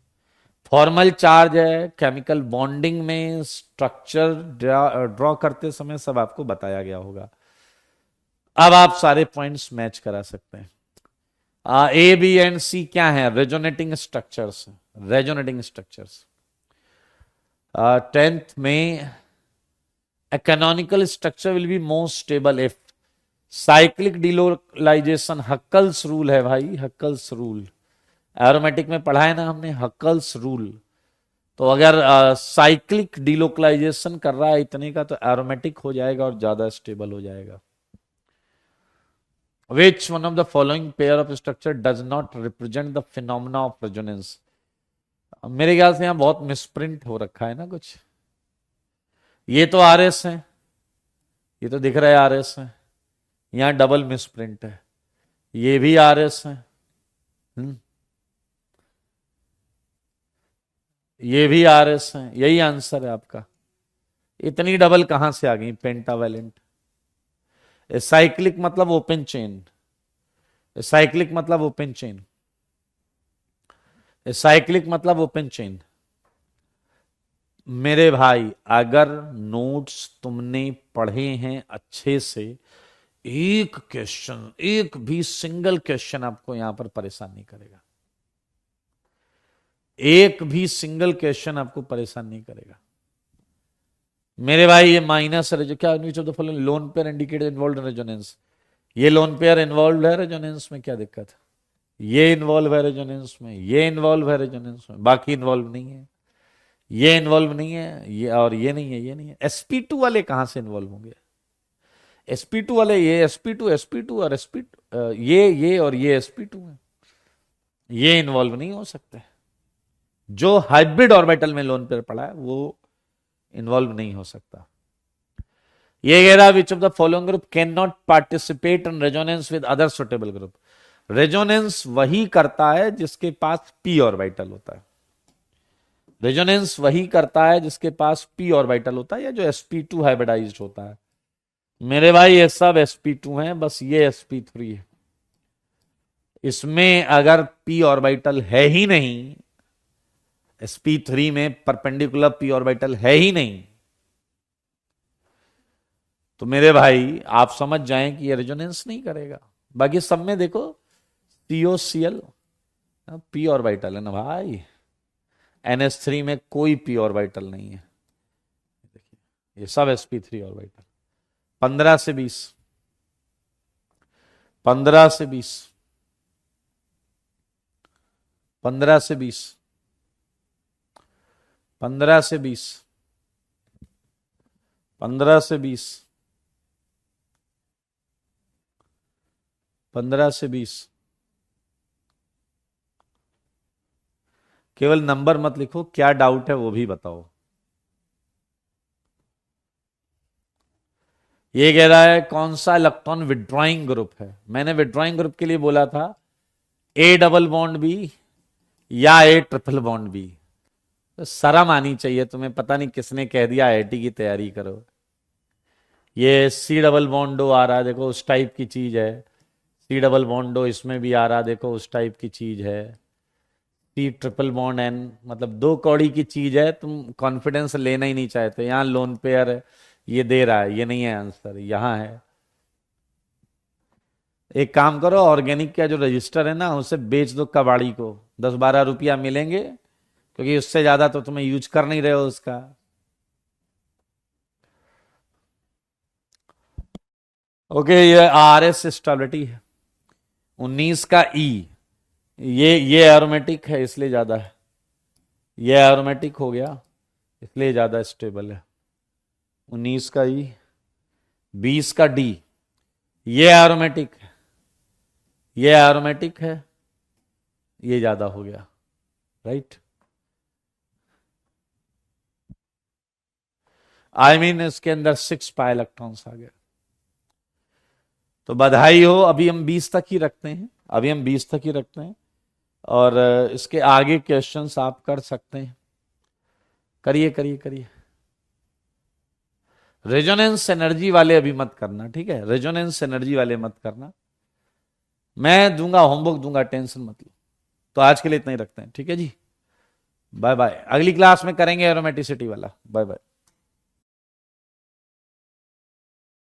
फॉर्मल चार्ज है। केमिकल बॉन्डिंग में स्ट्रक्चर ड्रॉ करते समय सब आपको बताया गया होगा। अब आप सारे पॉइंट्स मैच करा सकते हैं। ए बी एंड सी क्या है, resonating structures, resonating structures. 10th में a canonical structure will be most stable if cyclic delocalization, Huckel's rule है भाई, हक्कल्स रूल। एरोमेटिक में पढ़ा है ना हमने, हक्कल्स रूल। तो अगर साइक्लिक डिलोकलाइजेशन कर रहा है इतने का, तो एरोमेटिक हो जाएगा और ज्यादा स्टेबल हो जाएगा। Which one of the following pair of structure does not represent the phenomena of resonance? मेरे ख्याल से यहां बहुत मिसप्रिंट हो रखा है ना कुछ। ये तो आर एस है, ये तो दिख रहा है आर एस है, यहां डबल मिसप्रिंट है। ये भी आर एस है, ये भी आर एस है, यही आंसर है आपका। इतनी डबल कहां से आ गई पेंटावेलेंट? साइक्लिक मतलब ओपन चेन, साइक्लिक मतलब ओपन चेन, साइक्लिक मतलब ओपन चेन। मेरे भाई अगर नोट्स तुमने पढ़े हैं अच्छे से, एक क्वेश्चन, एक भी सिंगल क्वेश्चन आपको यहां पर परेशान नहीं करेगा, एक भी सिंगल क्वेश्चन आपको परेशान नहीं करेगा मेरे भाई। ये माइनस है, क्या lone pair indicated involve resonance, ये लोन पेयर इन्वॉल्व है रेजोनेंस में, क्या दिक्कत है? ये इन्वॉल्व है रेजोनेंस में, ये इन्वॉल्व है रेजोनेंस में, बाकी इन्वॉल्व नहीं है। ये इन्वॉल्व नहीं है, ये और ये नहीं है, ये नहीं है। sp2 वाले कहां से इन्वॉल्व होंगे? sp2 वाले, ये sp2 और sp2, ये और ये sp2 है, ये इन्वॉल्व नहीं हो सकते। जो हाइब्रिड ऑर्बिटल में लोन पेयर पड़ा है वो इन्वॉल्व नहीं हो सकता। ये कह रहा विच of the following group can not participate in resonance with other suitable group. Resonance वही करता है जिसके पास p ऑर्बिटल होता है, रेजोनेंस वही करता है जिसके पास p ऑर्बिटल होता है या जो sp2 हाइब्रिडाइज्ड होता है। मेरे भाई ये सब sp2 हैं, बस ये sp3 है। इसमें अगर p ऑर्बिटल है ही नहीं, sp3 में परपेंडिकुलर p ऑर्बिटल है ही नहीं, तो मेरे भाई आप समझ जाएं कि ये रेजोनेंस नहीं करेगा। बाकी सब में देखो COCl p ऑर्बिटल है ना भाई, NH3 में कोई p ऑर्बिटल नहीं है, देखिए ये सब sp3 ऑर्बिटल। 15 से 20, 15 से 20, 15 से 20, 15 से 20, 15 से 20, 15 से 20। केवल नंबर मत लिखो, क्या डाउट है वो भी बताओ। ये कह रहा है कौन सा इलेक्ट्रॉन विड्रॉइंग ग्रुप है। मैंने विड्रॉइंग ग्रुप के लिए बोला था A डबल बॉन्ड बी या A ट्रिपल बॉन्ड बी। तो शर्म आनी चाहिए तुम्हें, पता नहीं किसने कह दिया IIT की तैयारी करो। ये C डबल बॉन्डो आ रहा है, देखो उस टाइप की चीज है। C डबल बॉन्डो इसमें भी आ रहा, देखो उस टाइप की चीज है। C ट्रिपल बॉन्ड N, मतलब 2 कौड़ी की चीज है। तुम कॉन्फिडेंस लेना ही नहीं चाहते। यहां लोन पेयर ये दे रहा है, ये नहीं है आंसर, यहां है। एक काम करो, ऑर्गेनिक का जो रजिस्टर है ना उसे बेच दो कबाड़ी को, 10-12 रुपया मिलेंगे, क्योंकि उससे ज्यादा तो तुम्हें यूज कर नहीं रहे हो उसका। ओके, ये RS स्टेबिलिटी है। 19 का E, ये एरोमेटिक है इसलिए ज्यादा है, ये एरोमेटिक हो गया इसलिए ज्यादा स्टेबल है। 19 का E, 20 का D, ये एरोमेटिक है, ये एरोमेटिक है, ये ज्यादा हो गया, राइट। आई मीन इसके अंदर 6 पाई इलेक्ट्रॉन्स आ गए। तो बधाई हो, अभी हम 20 तक ही रखते हैं, अभी हम 20 तक ही रखते हैं, और इसके आगे क्वेश्चंस आप कर सकते हैं। करिए करिए करिए। रेजोनेंस एनर्जी वाले अभी मत करना, ठीक है? रेजोनेंस एनर्जी वाले मत करना, मैं दूंगा होमवर्क दूंगा, टेंशन मत लो। तो आज के लिए इतना ही रखते हैं, ठीक है जी। बाय बाय, अगली क्लास में करेंगे एरोमेटिसिटी वाला। Bye bye.